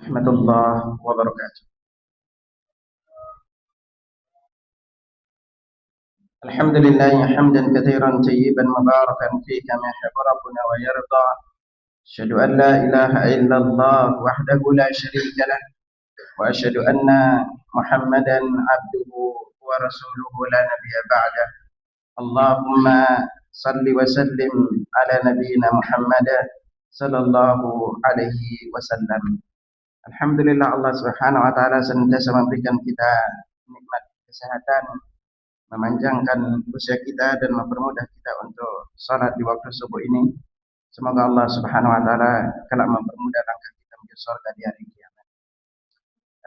Warahmatullahi wabarakatuh. Alhamdulillah hamdan katsiran tayyiban mubarakan fihi kama yuhibbu rabbuna wa yarda. Asyhadu an la ilaha illallah wahdahu la syarika lah wa asyhadu anna Muhammadan abduhu wa rasuluhu la nabiyya ba'dah. Allahumma salli wa sallim ala nabiyyina Muhammad sallallahu alaihi wasallam. Alhamdulillah Allah Subhanahu wa taala senantiasa memberikan kita nikmat kesehatan, memanjangkan usia kita dan mempermudah kita untuk salat di waktu subuh ini. Semoga Allah Subhanahu wa taala kelak mempermudah langkah kita menuju surga di hari kiamat.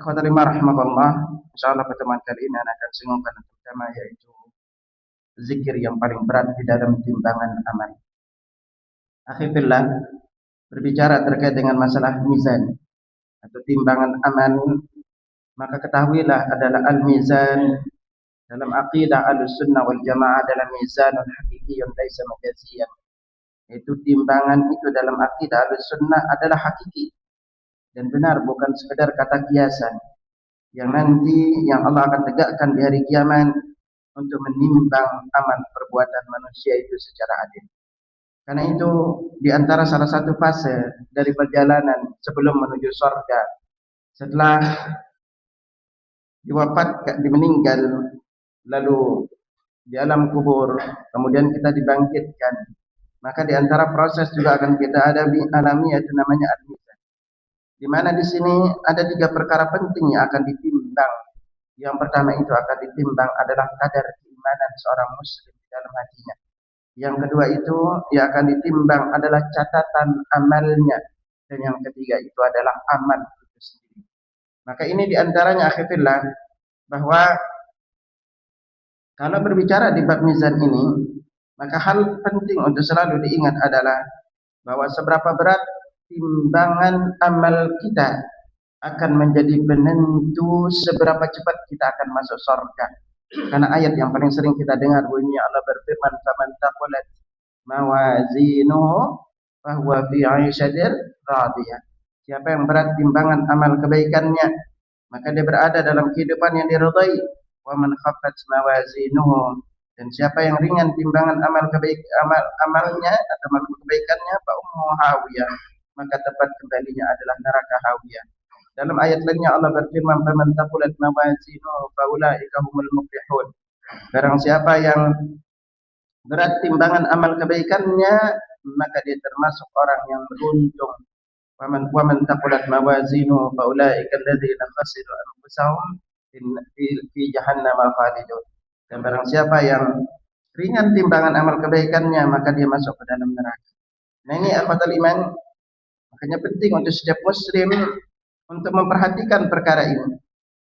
Ikhwatal iman rahimakumullah, insyaallah pertemuan kali ini akan singgungan tema yaitu zikir yang paling berat di dalam timbangan amal. Akhirnya berbicara terkait dengan masalah mizan atau timbangan amal, maka ketahuilah adalah al-mizan dalam aqidah Ahlussunnah wal Jamaah adalah mizanun haqiqiyyun laisa majaziyan. Itu timbangan itu dalam aqidah Ahlussunnah adalah hakiki dan benar, bukan sekedar kata kiasan yang nanti yang Allah akan tegakkan di hari kiamat untuk menimbang amal perbuatan manusia itu secara adil. Karena itu di antara salah satu fase dari perjalanan sebelum menuju surga, setelah diwafatkan, meninggal, lalu di alam kubur, kemudian kita dibangkitkan, maka di antara proses juga akan kita alami yaitu namanya al-mizan. Di mana di sini ada 3 perkara penting yang akan ditimbang. Yang pertama itu akan ditimbang adalah kadar keimanan seorang muslim di dalam hatinya. Yang kedua itu yang akan ditimbang adalah catatan amalnya, dan yang ketiga itu adalah amal itu sendiri. Maka ini diantaranya akhirnya bahwa kalau berbicara di bab mizan ini, maka hal penting untuk selalu diingat adalah bahwa seberapa berat timbangan amal kita akan menjadi penentu seberapa cepat kita akan masuk surga. Karena ayat yang paling sering kita dengar bunyi Allah berfirman, "Faman taqulat mawazinuhu fahuwa fi 'aishatin radiyah." Siapa yang berat timbangan amal kebaikannya, maka dia berada dalam kehidupan yang diridai. Wa man khaffat mawazinuhu, dan siapa yang ringan timbangan amalnya atau amal kebaikannya, fa ummuhu hawiyah, maka tempat kembalinya adalah neraka hawiyah. Dalam ayat lainnya Allah berfirman, "Faman taqulat mawazinuhu faulaika humul muflihun." Barang siapa yang berat timbangan amal kebaikannya, maka dia termasuk orang yang beruntung. Waman taqulat mawazinuhu faulaika alladziina khasiru anfusahum fi jahannam khalidun. Dan barang siapa yang ringan timbangan amal kebaikannya, maka dia masuk ke dalam neraka. Nah, ini akhwatul iman, makanya penting untuk setiap muslim untuk memperhatikan perkara ini.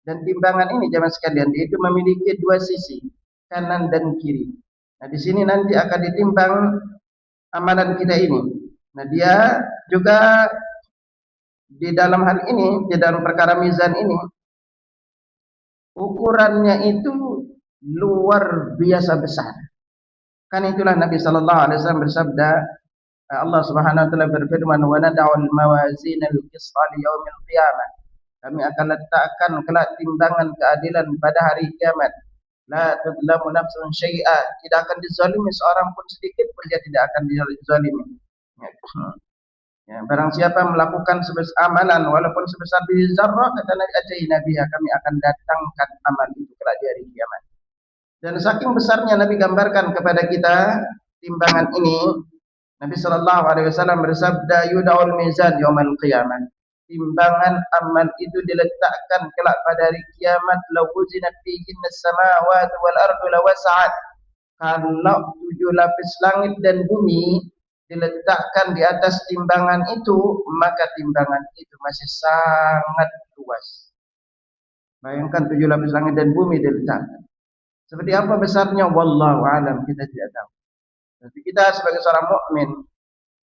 Dan timbangan ini jemaah sekalian, dia itu memiliki 2 sisi, kanan dan kiri. Nah, di sini nanti akan ditimbang amalan kita ini. Nah, dia juga di dalam hal ini, di dalam perkara mizan ini, ukurannya itu luar biasa besar. Kan itulah Nabi sallallahu alaihi wasallam bersabda, Allah Subhanahu wa taala berfirman, "Wa nad'ul mawazinal qisṭa li yaumil qiyamah." Kami akan letakkan kelak timbangan keadilan pada hari kiamat. La tudlamu nafsun syai'a, tidak akan dizalimi seorang pun sedikit pun dia tidak akan dizalimi. Ya, barang siapa melakukan sebesar amalan walaupun sebesar biji zarrah, kata Nabi, kami akan datangkan amal itu kelak di hari kiamat. Dan saking besarnya Nabi gambarkan kepada kita timbangan ini, Nabi sallallahu alaihi wasallam bersabda, "Yud'aul mizan yaumal qiyamah." Timbangan amal itu diletakkan kelak pada hari kiamat, "Law wuzinat fihinna as-samawati wal ardu lawasa'at." Kalau 7 lapis langit dan bumi diletakkan di atas timbangan itu, maka timbangan itu masih sangat luas. Bayangkan 7 lapis langit dan bumi diletakkan. Seperti apa besarnya, wallahu alam, kita tidak tahu. Tapi kita sebagai seorang mukmin,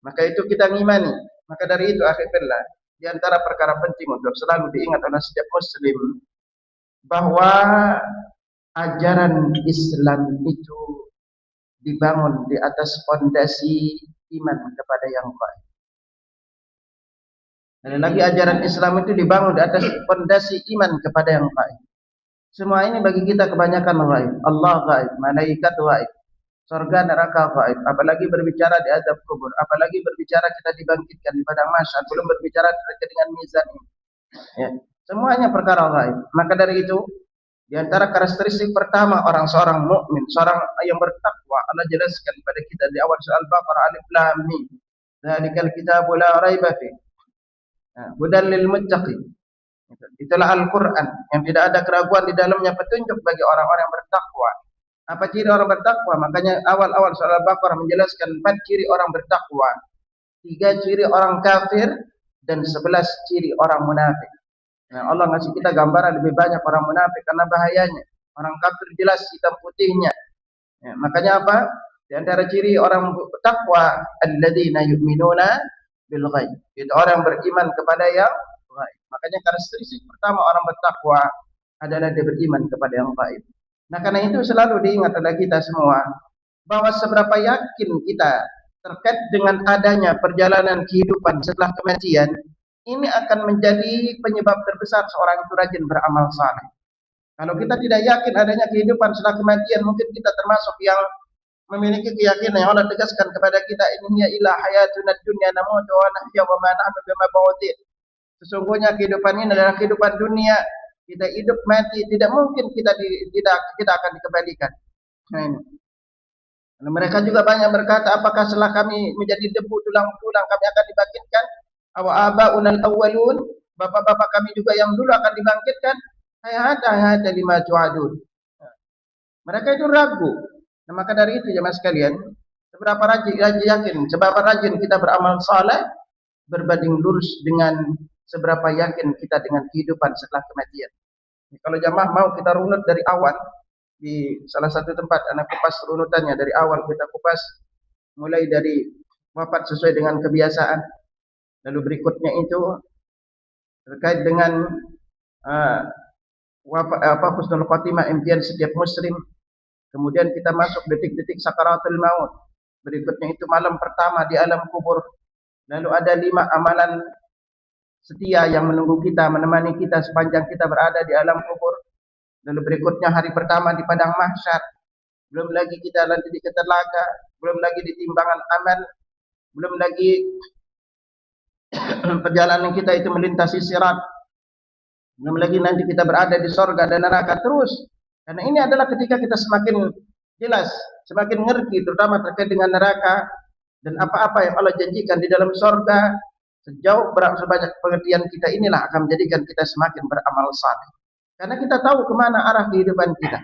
maka itu kita ngimani. Maka dari itu akhirnya di antara perkara penting untuk selalu diingat oleh setiap muslim, bahwa ajaran Islam itu dibangun di atas fondasi iman kepada yang gaib. Dan lagi ajaran Islam itu dibangun di atas fondasi iman kepada yang gaib. Semua ini bagi kita kebanyakan gaib. Allah gaib, malaikat gaib, surga neraka gaib. Apalagi berbicara di azab kubur, apalagi berbicara kita dibangkitkan di padang mahsyar, belum berbicara terkait dengan mizan ini. Ya, semuanya perkara gaib. Maka dari itu, di antara karakteristik pertama orang seorang mukmin, seorang yang bertakwa, Allah jelaskan pada kita di awal surah Al-Baqarah, Alif Lam Mim. Dzalikal kitabu la raiba fihi. Hudan lil muttaqin. Itulah Al-Quran yang tidak ada keraguan di dalamnya, petunjuk bagi orang-orang yang bertakwa. Apa ciri orang bertakwa? Makanya awal-awal surah Al-Baqarah menjelaskan 4 ciri orang bertakwa, 3 ciri orang kafir, dan 11 ciri orang munafik. Nah, Allah ngasih kita gambaran lebih banyak orang munafik karena bahayanya. Orang kafir jelas hitam putihnya. Ya, makanya apa? Di antara ciri orang bertakwa, alladzina yu'minuna bil ghaib. Itu orang yang beriman kepada yang gaib. Makanya karakteristik pertama orang bertakwa adalah dia beriman kepada yang gaib. Nah, karena itu selalu diingat oleh kita semua bahwa seberapa yakin kita terkait dengan adanya perjalanan kehidupan setelah kematian, ini akan menjadi penyebab terbesar seorang itu rajin beramal saleh. Kalau kita tidak yakin adanya kehidupan setelah kematian, mungkin kita termasuk yang memiliki keyakinan yang Allah tegaskan kepada kita, ini ya ilah hayatuna dunya namutu wa nahya wa ma nahnu bimab'utsin. Sesungguhnya kehidupan ini adalah kehidupan dunia, kita hidup mati, tidak mungkin kita akan dikembalikan. Nah, ini. Mereka juga banyak berkata, apakah setelah kami menjadi debu tulang-tulang kami akan dibangkitkan? Awa abaunal awwalun, bapak-bapak kami juga yang dulu akan dibangkitkan. Hayata lima tu'adun. Mereka itu ragu. Nah, maka dari itu jemaah sekalian, seberapa rajin kita beramal saleh berbanding lurus dengan seberapa yakin kita dengan kehidupan setelah kematian. Kalau jemaah mau kita runut dari awal, di salah satu tempat anak kupas runutannya dari awal, kita kupas mulai dari wafat sesuai dengan kebiasaan, lalu berikutnya itu terkait dengan husnul khotimah, impian setiap muslim. Kemudian kita masuk detik-detik sakaratul maut. Berikutnya itu malam pertama di alam kubur. Lalu ada 5 amalan setia yang menunggu kita, menemani kita sepanjang kita berada di alam kubur. Lalu berikutnya hari pertama di padang mahsyar. Belum lagi kita nanti di ketelaga, belum lagi di timbangan amal, belum lagi perjalanan kita itu melintasi sirat. Belum lagi nanti kita berada di surga dan neraka terus. Karena ini adalah ketika kita semakin jelas, semakin ngerti terutama terkait dengan neraka dan apa-apa yang Allah janjikan di dalam surga. Sebanyak pengertian kita inilah akan menjadikan kita semakin beramal saleh. Karena kita tahu kemana arah kehidupan kita.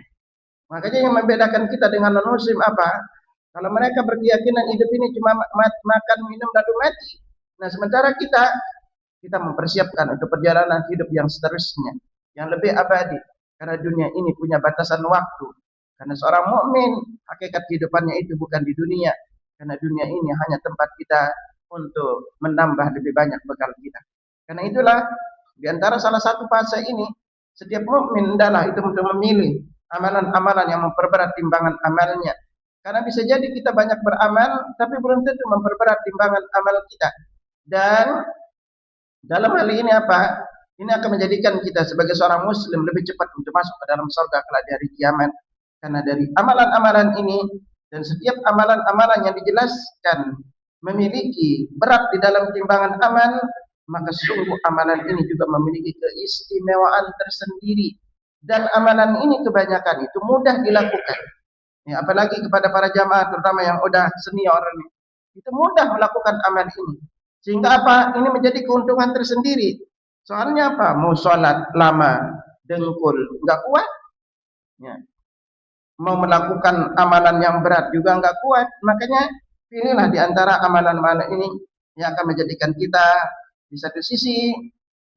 Makanya yang membedakan kita dengan non-muslim apa? Kalau mereka berkeyakinan hidup ini cuma makan, minum, lalu mati. Nah, sementara kita mempersiapkan untuk perjalanan hidup yang seterusnya, yang lebih abadi. Karena dunia ini punya batasan waktu. Karena seorang mukmin hakikat kehidupannya itu bukan di dunia. Karena dunia ini hanya tempat kita untuk menambah lebih banyak bekal kita. Karena itulah di antara salah satu fase ini, setiap mukmin adalah itu untuk memilih amalan-amalan yang memperberat timbangan amalnya. Karena bisa jadi kita banyak beramal, tapi belum tentu memperberat timbangan amal kita. Dan dalam hal ini apa? Ini akan menjadikan kita sebagai seorang muslim lebih cepat untuk masuk ke dalam surga kelak di hari kiamat. Karena dari amalan-amalan ini dan setiap amalan-amalan yang dijelaskan memiliki berat di dalam timbangan amal, maka sungguh amalan ini juga memiliki keistimewaan tersendiri. Dan amalan ini kebanyakan itu mudah dilakukan. Ya, apalagi kepada para jamaah terutama yang udah senior ini. Itu mudah melakukan amal ini. Sehingga apa? Ini menjadi keuntungan tersendiri. Soalnya apa? Mau sholat lama, dengkul, enggak kuat. Ya. Mau melakukan amalan yang berat juga enggak kuat. Makanya pilihlah di antara amalan-amalan ini yang akan menjadikan kita di satu sisi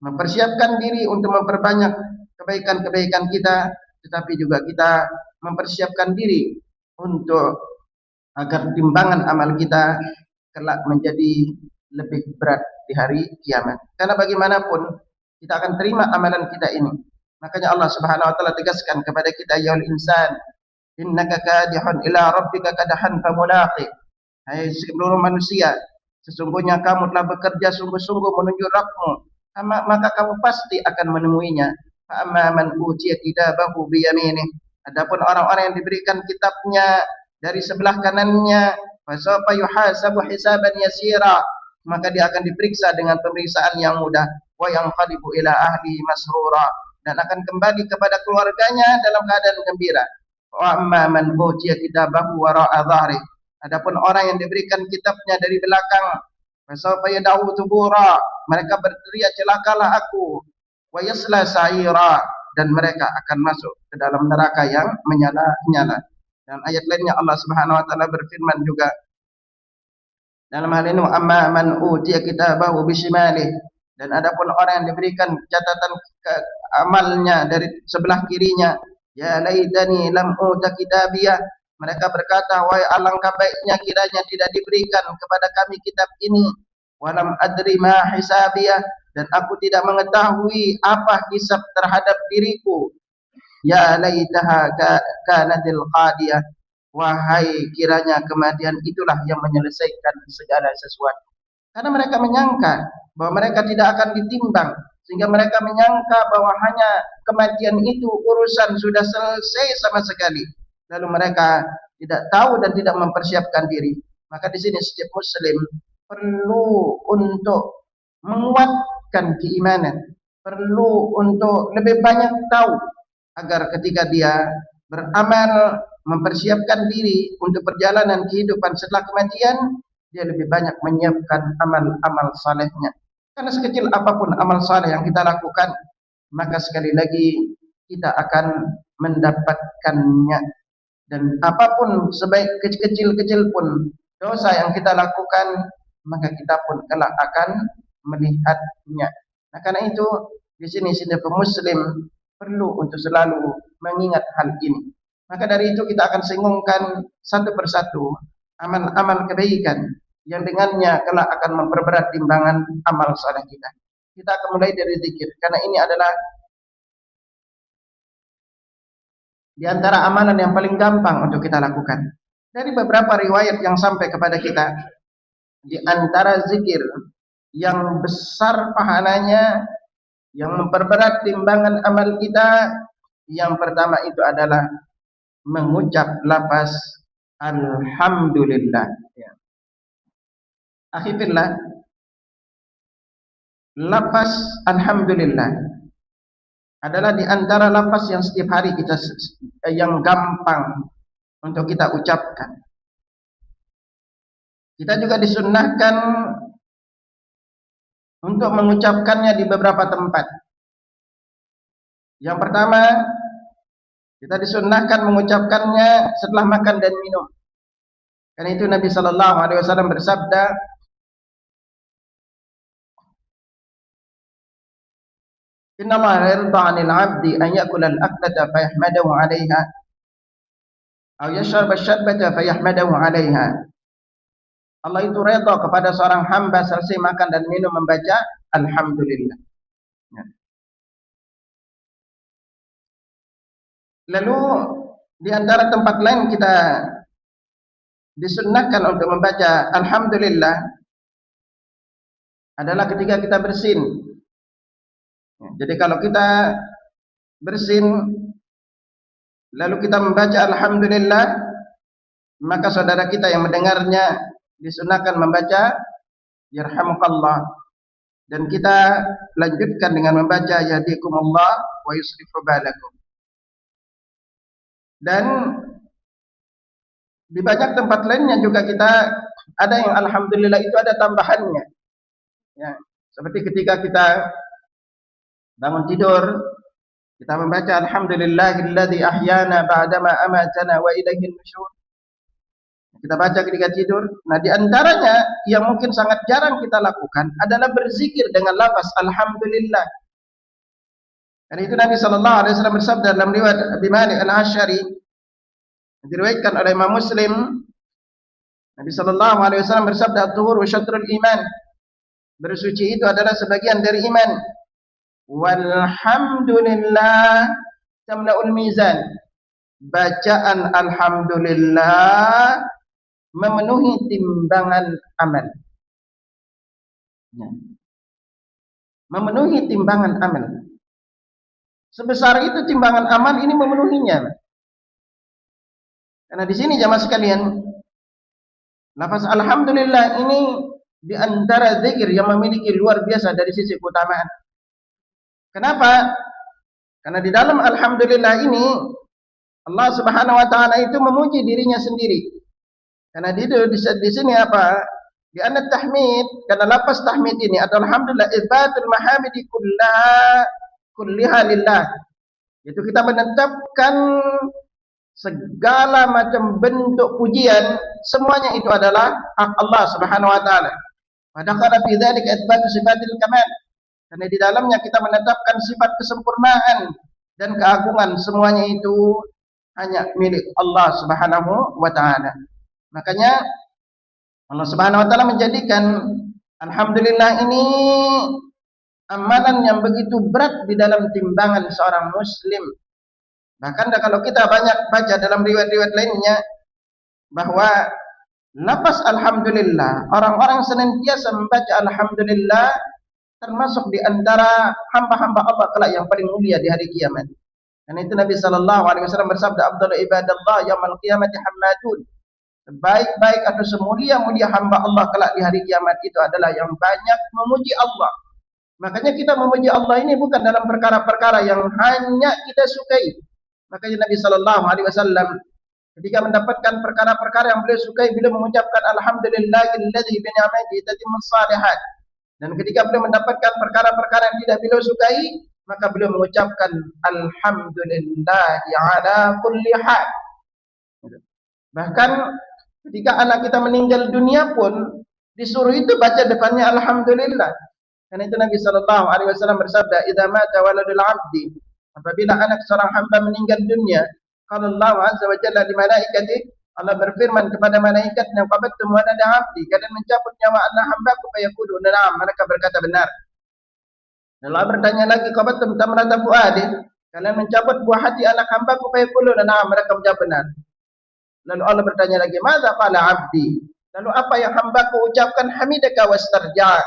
mempersiapkan diri untuk memperbanyak kebaikan-kebaikan kita, tetapi juga kita mempersiapkan diri untuk agar timbangan amal kita kelak menjadi lebih berat di hari kiamat. Karena bagaimanapun kita akan terima amalan kita ini. Makanya Allah Subhanahu wa taala tegaskan kepada kita, ya insan, innaka kadihun ila rabbika kadahan famulaqi. Hai seluruh manusia, Sesungguhnya kamu telah bekerja sungguh-sungguh menuju Rabbmu, maka kamu pasti akan menemuinya. Fa'amma man utiya kitabahu biyaminih. Adapun orang-orang yang diberikan kitabnya dari sebelah kanannya, fasawfa yuhasabu hisaban yasira, maka dia akan diperiksa dengan pemeriksaan yang mudah. Wa yanqalibu ila ahli masrura, dan akan kembali kepada keluarganya dalam keadaan gembira. Wa amma man utiya kitabahu wara'a dhahri. Adapun orang yang diberikan kitabnya dari belakang, fasawfa yad'u tubura, mereka berteriak celakalah aku, wa yasla sa'ira, dan mereka akan masuk ke dalam neraka yang menyala-nyala. Dan ayat lainnya Allah Subhanahu wa taala berfirman juga dalam hal ini, amma man utiya kitabahu bishimalihi, dan adapun orang yang diberikan catatan amalnya dari sebelah kirinya, ya laitani lam uta kitabiyah, mereka berkata, wahai alangkah baiknya kiranya tidak diberikan kepada kami kitab ini. Walam adri ma hisabiyah, dan aku tidak mengetahui apa hisab terhadap diriku. Ya laitaha kanatil qadiyah, wahai kiranya kematian itulah yang menyelesaikan segala sesuatu. Karena mereka menyangka bahwa mereka tidak akan ditimbang, sehingga mereka menyangka bahwa hanya kematian itu urusan sudah selesai sama sekali. Lalu mereka tidak tahu dan tidak mempersiapkan diri. Maka di sini setiap Muslim perlu untuk menguatkan keimanan, perlu untuk lebih banyak tahu agar ketika dia beramal, mempersiapkan diri untuk perjalanan kehidupan setelah kematian, dia lebih banyak menyiapkan amal-amal salehnya. Karena sekecil apapun amal saleh yang kita lakukan, maka sekali lagi kita akan mendapatkannya. Dan apapun sebaik kecil-kecil pun dosa yang kita lakukan, maka kita pun kelak akan melihatnya. Nah, karena itu di sini setiap Muslim perlu untuk selalu mengingat hal ini. Maka dari itu kita akan singungkan satu persatu amal-amal kebaikan yang dengannya kelak akan memperberat timbangan amal saleh kita. Kita akan mulai dari zikir, karena ini adalah di antara amalan yang paling gampang untuk kita lakukan. Dari beberapa riwayat yang sampai kepada kita, di antara zikir yang besar pahalanya, yang memperberat timbangan amal kita, yang pertama itu adalah mengucap lafaz alhamdulillah. Akhirnya lafaz alhamdulillah adalah di antara lafaz yang setiap hari kita yang gampang untuk kita ucapkan. Kita juga disunnahkan untuk mengucapkannya di beberapa tempat. Yang pertama, kita disunnahkan mengucapkannya setelah makan dan minum. Karena itu Nabi sallallahu alaihi wasallam bersabda, "Inna Allah yarda 'anil 'abdi an ya'kula al-aklata fa yahmadahu 'alaiha aw yashraba asy-syarbata fa yahmadahu 'alaiha." Allah itu redha kepada seorang hamba selesai makan dan minum membaca alhamdulillah. Lalu di antara tempat lain kita disunnahkan untuk membaca alhamdulillah adalah ketika kita bersin. Jadi kalau kita bersin lalu kita membaca alhamdulillah, maka saudara kita yang mendengarnya disunnahkan membaca yarhamukallah, dan kita lanjutkan dengan membaca yahdikumullah wa yuslihu balakum. Dan di banyak tempat lainnya juga kita ada yang alhamdulillah itu ada tambahannya. Ya, seperti ketika kita bangun tidur, kita membaca alhamdulillahilladzi ahyana ba'dama amatana wa ilaihin nusyur. Kita baca ketika tidur. Nah, di antaranya yang mungkin sangat jarang kita lakukan adalah berzikir dengan lafaz alhamdulillah. Karena itu Nabi sallallahu alaihi wasallam bersabda dalam riwayat Abi Malik Al-Asy'ari, diriwayatkan oleh Imam Muslim, Nabi sallallahu alaihi wasallam bersabda, "At-tuhuru syatrul iman." Bersuci itu adalah sebagian dari iman. Walhamdulillah tamla'ul mizan. Bacaan alhamdulillah memenuhi timbangan amal. Ya. Memenuhi timbangan amal. Sebesar itu timbangan amal ini memenuhinya. Karena di sini jamaah sekalian, lafaz alhamdulillah ini di antara zikir yang memiliki luar biasa dari sisi keutamaan. Kenapa? Karena di dalam alhamdulillah ini Allah Subhanahu wa taala itu memuji dirinya sendiri. Karena di sini apa? Di anna tahmid, karena lafaz tahmid ini adalah alhamdulillah ibatul mahamidi kulliha lillah. Itu kita menetapkan segala macam bentuk pujian semuanya itu adalah hak Allah Subhanahu wa taala. Padahal fi dzalika itsbatu sifatil kamal. Karena di dalamnya kita menetapkan sifat kesempurnaan dan keagungan semuanya itu hanya milik Allah Subhanahu wa taala. Makanya Allah Subhanahu wa taala menjadikan alhamdulillah ini amalan yang begitu berat di dalam timbangan seorang muslim. Bahkan kalau kita banyak baca dalam riwayat-riwayat lainnya bahwa lafaz alhamdulillah, orang-orang senantiasa membaca alhamdulillah termasuk di antara hamba-hamba Allah kelak yang paling mulia di hari kiamat. Dan itu Nabi sallallahu alaihi wasallam bersabda, "Afdhalu ibadallah yaumil qiyamati hammadun." Sebaik-baik atau semulia-mulia hamba Allah kelak di hari kiamat itu adalah yang banyak memuji Allah. Makanya kita memuji Allah ini bukan dalam perkara-perkara yang hanya kita sukai. Makanya Nabi sallallahu alaihi wasallam ketika mendapatkan perkara-perkara yang beliau sukai, beliau mengucapkan alhamdulillahilladzi bi ni'matihi tatimmus shalihat. Dan ketika beliau mendapatkan perkara-perkara yang tidak beliau sukai, maka beliau mengucapkan alhamdulillahi ala kulli hal. Bahkan ketika anak kita meninggal dunia pun disuruh itu baca depannya alhamdulillah. Karena itu Nabi sallallahu alaihi wasallam bersabda, "Idza mata waladul 'abdi," apabila anak seorang hamba meninggal dunia, qala Allah azza wa jalla li malaikati, Allah berfirman kepada malaikatnya, "Qabattum walada 'abdi," kalian mencabut nyawa anak hamba-Ku, fayaquluna na'am, mereka berkata benar. Allah bertanya lagi, "Qabattum tamrata fuadi," kalian mencabut buah hati anak hamba-Ku, fayaquluna na'am, mereka menjawab benar. Lalu Allah bertanya lagi, "Madza qala 'abdi?" Lalu apa yang hamba-Ku ucapkan? Hamidaka wastarja.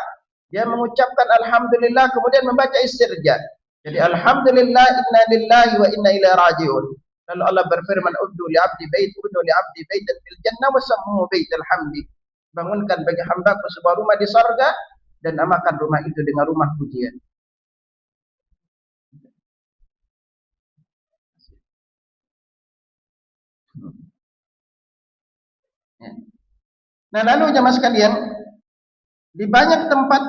Dia mengucapkan alhamdulillah kemudian membaca istirja. Jadi alhamdulillah inna lillahi wa inna ilaihi raji'un. Lalu Allah berfirman, "Uddu li 'abdi baitan fil jannah wa sammuhu baital hamdi." Bangunkan bagi hamba-Ku sebuah rumah di surga dan namakan rumah itu dengan rumah pujian. Nah, lalu jemaah sekalian, di banyak tempat,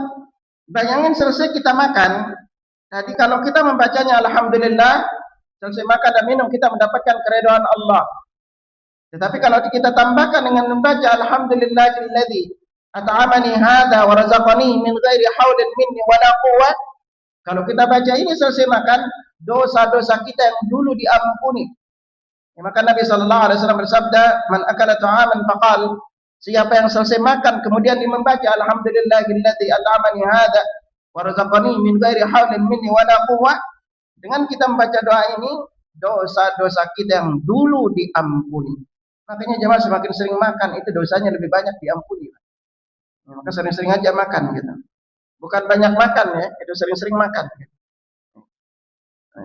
bayangin selesai kita makan. Jadi kalau kita membacanya alhamdulillah, selesai makan dan minum kita mendapatkan keridhaan Allah. Tetapi kalau kita tambahkan dengan membaca alhamdulillahilladzi at'amani hadza wa razaqani min ghairi haulin minni wala quwwah, kalau kita baca ini selesai makan, dosa-dosa kita yang dulu diampuni. Maka Nabi sallallahu alaihi wasallam bersabda, "Man akala ta'aman faqal," siapa yang selesai makan kemudian dia membaca alhamdulillahilladzi at'amani hadza wa razaqani min ghairi haulin minni wala quwwah, dengan kita membaca doa ini, dosa-dosa kita yang dulu diampuni. Makanya jemaah semakin sering makan itu dosanya lebih banyak diampuni. Maka sering-sering aja makan gitu. Bukan banyak makan ya, itu sering-sering makan.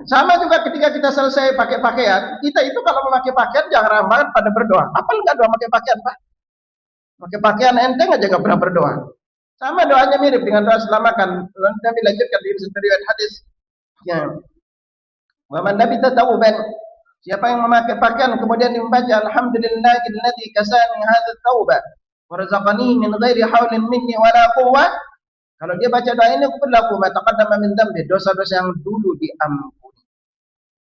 Sama juga ketika kita selesai pakai pakaian, kita itu kalau memakai pakaian jangan ramai pada berdoa. Apa enggak doa pakai pakaian, Pak? Pakai pakaian enteng aja enggak pernah berdoa. Sama doanya mirip dengan doa setelah makan. Nabi lanjutkan di riwayat hadis. Ya. Wa man labita thawban, siapa yang memakai pakaian kemudian membaca alhamdulillahilladzi kasani hadzal thawba wa razaqani min ghairi haulin minni wala quwwah, kalau dia baca doa ini berlaku ma taqaddama min dzambi, dosa-dosa yang dulu diampuni.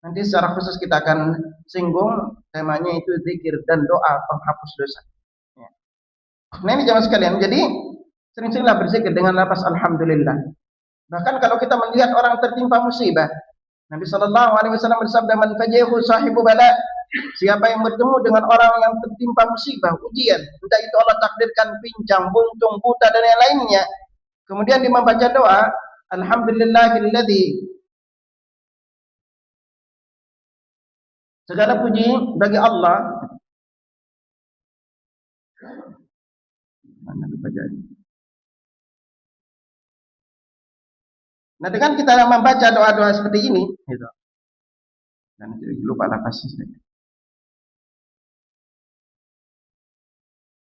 Nanti secara khusus kita akan singgung temanya itu zikir dan doa penghapus dosa. Ya. Nah ini jemaah sekalian, jadi sering-seringlah berzikir dengan lafaz alhamdulillah. Bahkan kalau kita melihat orang tertimpa musibah, Nabi sallallahu alaihi wasallam bersabda, "Man fajahu sahibu bala," siapa yang bertemu dengan orang yang tertimpa musibah, ujian, entah itu Allah takdirkan pincang, buntung, buta dan yang lainnya, kemudian dia membaca doa, alhamdulillahilladzi, segala puji bagi Allah. Mana dibaca ini? Nah, dengan kita membaca doa-doa seperti ini, gitu. Dan lupa lafaznya.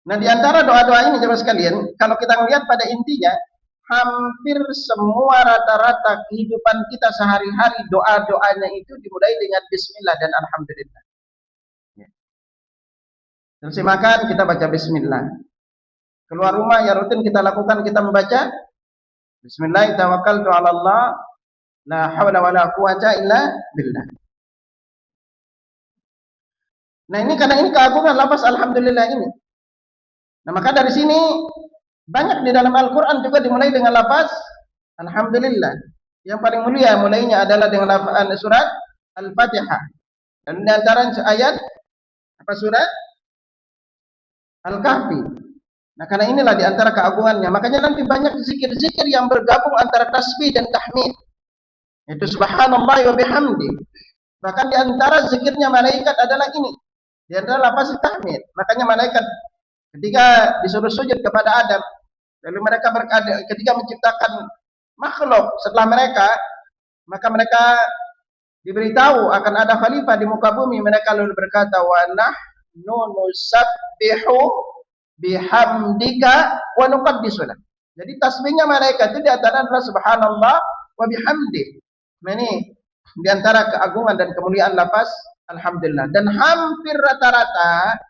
Nah, di antara doa-doa ini jemaah sekalian, kalau kita melihat pada intinya, hampir semua rata-rata kehidupan kita sehari-hari doa-doanya itu dimulai dengan bismillah dan alhamdulillah. Ya. Selesai makan kita baca bismillah. Keluar rumah yang rutin kita lakukan kita membaca bismillah tawakkaltu 'ala Allah la haula wala quwata illa billah. Nah, ini karena ini keagungan lafaz alhamdulillah ini. Nah, maka dari sini banyak di dalam Al-Qur'an juga dimulai dengan lafaz alhamdulillah. Yang paling mulia mulainya adalah dengan lafaz surat Al-Fatihah. Dan di antara ayat apa surat Al-Kahfi. Nah, karena inilah di antara keagungannya. Makanya nanti banyak zikir-zikir yang bergabung antara tasbih dan tahmid. Itu subhanallah wa bihamdi. Bahkan di antara zikirnya malaikat adalah ini. Di antara lafaz tahmid. Makanya malaikat ketika disuruh sujud kepada Adam, lalu mereka ketika menciptakan makhluk setelah mereka, maka mereka diberitahu akan ada khalifah di muka bumi. Mereka lalu berkata, wa nahnu nusabbihu bihamdika wa nuqaddisu lak. Jadi tasbihnya malaikat itu di antara adalah subhanallah wa bihamdi. Nah, ini di antara keagungan dan kemuliaan lafaz alhamdulillah. Dan hampir rata-rata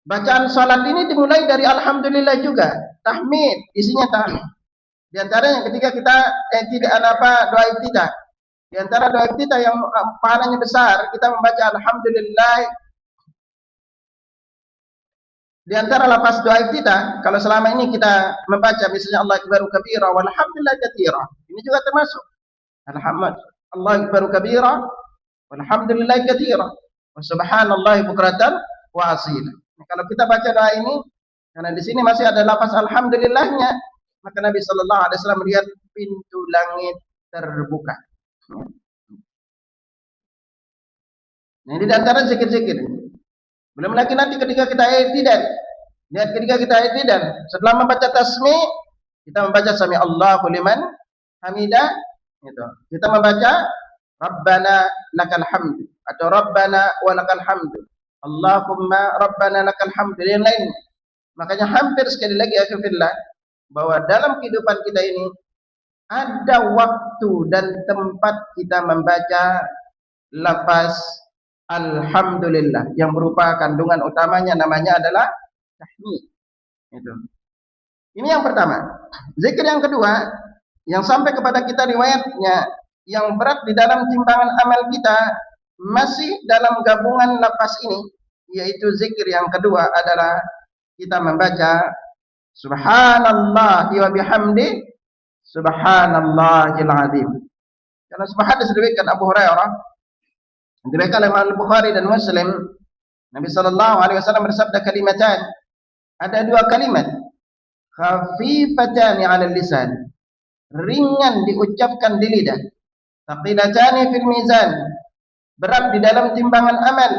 bacaan salat ini dimulai dari alhamdulillah juga. Tahmid, isinya tahmid. Di antaranya ketika kita tidak doa iftitah. Di antara doa iftitah yang pahalanya besar, kita membaca alhamdulillah. Di antara lafaz doa iftitah, kalau selama ini kita membaca misalnya Allah akbaru kabira walhamdulillah katsira. Ini juga termasuk. Allah akbaru kabira walhamdulillah katsira. Wa subhanallahi bukratan wa asila. Nah, kalau kita baca doa ini, karena di sini masih ada lafaz alhamdulillahnya, maka Nabi sallallahu alaihi wasallam melihat pintu langit terbuka. Nah, ini di antara zikir-zikir. Belum lagi nanti ketika kita i'tidal. Lihat ketika kita i'tidal, setelah membaca tasmi', kita membaca sami Allahu liman hamidah, gitu. Kita membaca Rabbana lakal hamdu atau Rabbana walakal hamdu. Allahumma Rabbana lakal hamdu dan lain. Makanya hampir sekali lagi akhirullah bahwa dalam kehidupan kita ini ada waktu dan tempat kita membaca lafaz alhamdulillah yang berupa kandungan utamanya namanya adalah tahmid. Itu. Ini yang pertama. Zikir yang kedua yang sampai kepada kita riwayatnya yang berat di dalam timbangan amal kita masih dalam gabungan lafaz ini, yaitu zikir yang kedua adalah kita membaca subhanallah wa bihamdi subhanallahil azim. Karena subhanallah disebutkan Abu Hurairah, diriwayatkan oleh Al-Bukhari dan Muslim, Nabi sallallahu alaihi wasallam bersabda kalimatan, ada dua kalimat khafifatan 'ala lisan, ringan diucapkan di lidah, thaqilatani fil mizan, berat di dalam timbangan amal,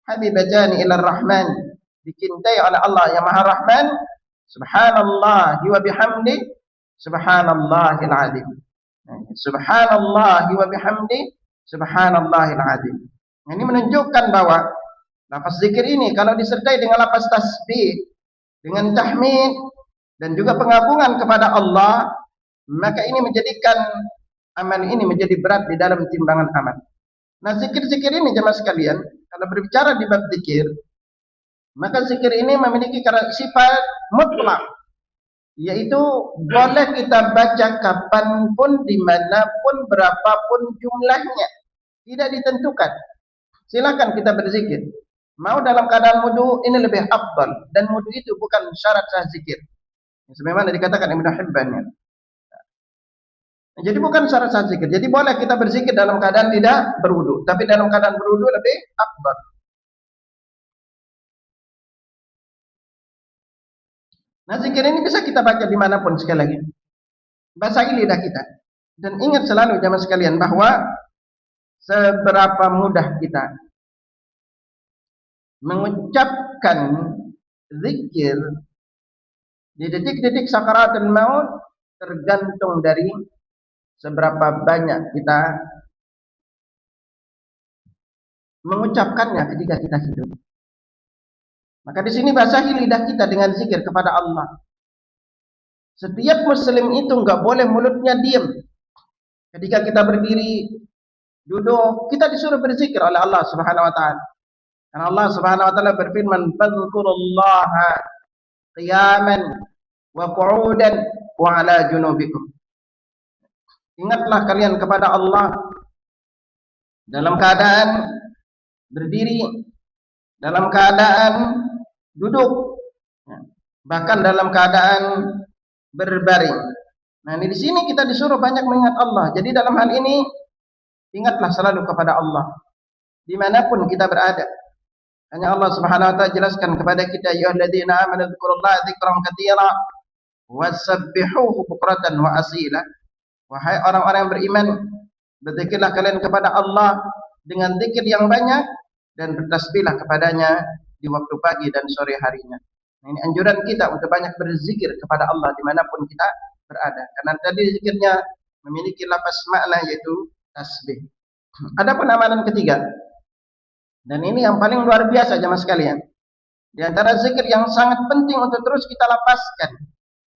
habibatani ila rahman, dicintai oleh Allah yang Maha Rahman, subhanallah wa bihamdi subhanallahil azim. Subhanallah wa bihamdi subhanallahil azim. Ini menunjukkan bahwa lafaz zikir ini kalau disertai dengan lafaz tasbih, dengan tahmid dan juga pengagungan kepada Allah, maka ini menjadikan amal ini menjadi berat di dalam timbangan amal. Nah, zikir-zikir ini jemaah sekalian, kalau berbicara di bab zikir, maka zikir ini memiliki sifat mutlak, yaitu boleh kita baca kapanpun, dimanapun, berapapun jumlahnya, tidak ditentukan. Silakan kita berzikir. Mau dalam keadaan wudu, ini lebih afdal, dan wudu itu bukan syarat sah zikir. Sebagaimana dikatakan Ibnu Hibban. Jadi bukan syarat sah zikir. Jadi boleh kita berzikir dalam keadaan tidak berwudu, tapi dalam keadaan berwudu lebih afdal. Nah, zikir ini bisa kita baca dimanapun sekali lagi. Basahi lidah kita. Dan ingat selalu jamaah sekalian bahwa seberapa mudah kita mengucapkan zikir di detik-detik sakaratul maut tergantung dari seberapa banyak kita mengucapkannya ketika kita hidup. Maka di sini basahi lidah kita dengan zikir kepada Allah. Setiap muslim itu enggak boleh mulutnya diam. Ketika kita berdiri, duduk, kita disuruh berzikir oleh Allah Subhanahu wa taala. Karena Allah Subhanahu wa taala berfirman, "Fadhkurullaha qiyaman wa qu'udan wa 'ala junubikum." Ingatlah kalian kepada Allah dalam keadaan berdiri, dalam keadaan duduk, bahkan dalam keadaan berbaring. Nah, di sini kita disuruh banyak mengingat Allah. Jadi dalam hal ini ingatlah selalu kepada Allah dimanapun kita berada. Hanya Allah Subhanahu wa taala jelaskan kepada kita, ya ayyuhalladzina amanu dzkurullaha dzikran katsira wasabbihuhu bukratan wa asila. Wahai orang-orang yang beriman, berzikirlah kalian kepada Allah dengan zikir yang banyak dan bertasbihlah kepadanya di waktu pagi dan sore harinya. Nah, ini anjuran kita untuk banyak berzikir kepada Allah dimanapun kita berada. Karena tadi zikirnya memiliki lafaz makna yaitu tasbih. Adapun amalan ketiga, dan ini yang paling luar biasa jemaah sekalian. Di antara zikir yang sangat penting untuk terus kita lapaskan,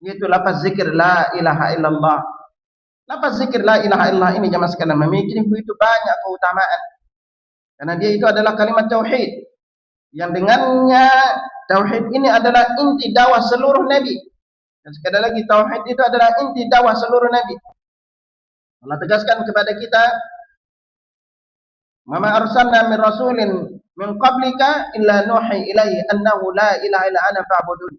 yaitu lafaz zikir la ilaha illallah. Lafaz zikir la ilaha illallah ini jemaah sekalian memiliki begitu banyak keutamaan. Karena dia itu adalah kalimat tauhid yang dengannya tauhid ini adalah inti dakwah seluruh nabi. Dan sekali lagi tauhid itu adalah inti dakwah seluruh nabi. Allah tegaskan kepada kita, "Ma arsalna min rasulin min qablika illa nuhi ilaihi annahu la ilaha illa ana fa'budun."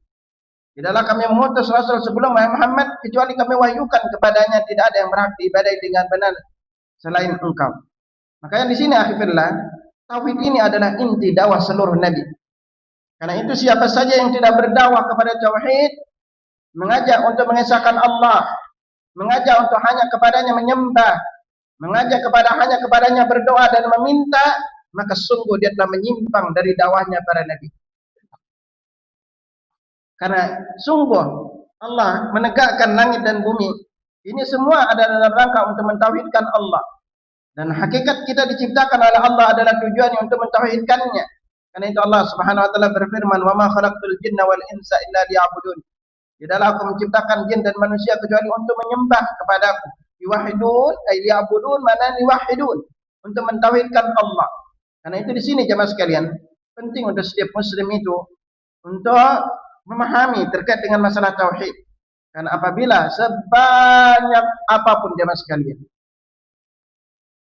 Tidaklah kami mengutus rasul sebelum Muhammad kecuali kami wahyukan kepadanya tidak ada yang berhak diibadahi dengan benar selain engkau. Makanya di sini akhirnya tauhid ini adalah inti dakwah seluruh nabi. Karena itu siapa saja yang tidak berdakwah kepada tauhid, mengajak untuk mengesahkan Allah, mengajak untuk hanya kepadanya menyembah, mengajak hanya kepadanya berdoa dan meminta, maka sungguh dia telah menyimpang dari dakwahnya para nabi. Karena sungguh Allah menegakkan langit dan bumi. Ini semua adalah dalam rangka untuk mentauhidkan Allah. Dan hakikat kita diciptakan oleh Allah adalah tujuannya untuk mentauhidkannya. Karena itu Allah Subhanahu wa taala berfirman, "Wa ma khalaqtul jinna wal insa illa liya'budun." Tidaklah aku menciptakan jin dan manusia kecuali untuk menyembah kepadaku. Yuwahhidun ay ya'budun mana yuwahhidun, untuk mentauhidkan Allah. Karena itu di sini jemaah sekalian, penting untuk setiap muslim itu untuk memahami terkait dengan masalah tauhid. Karena apabila sebanyak apapun jemaah sekalian,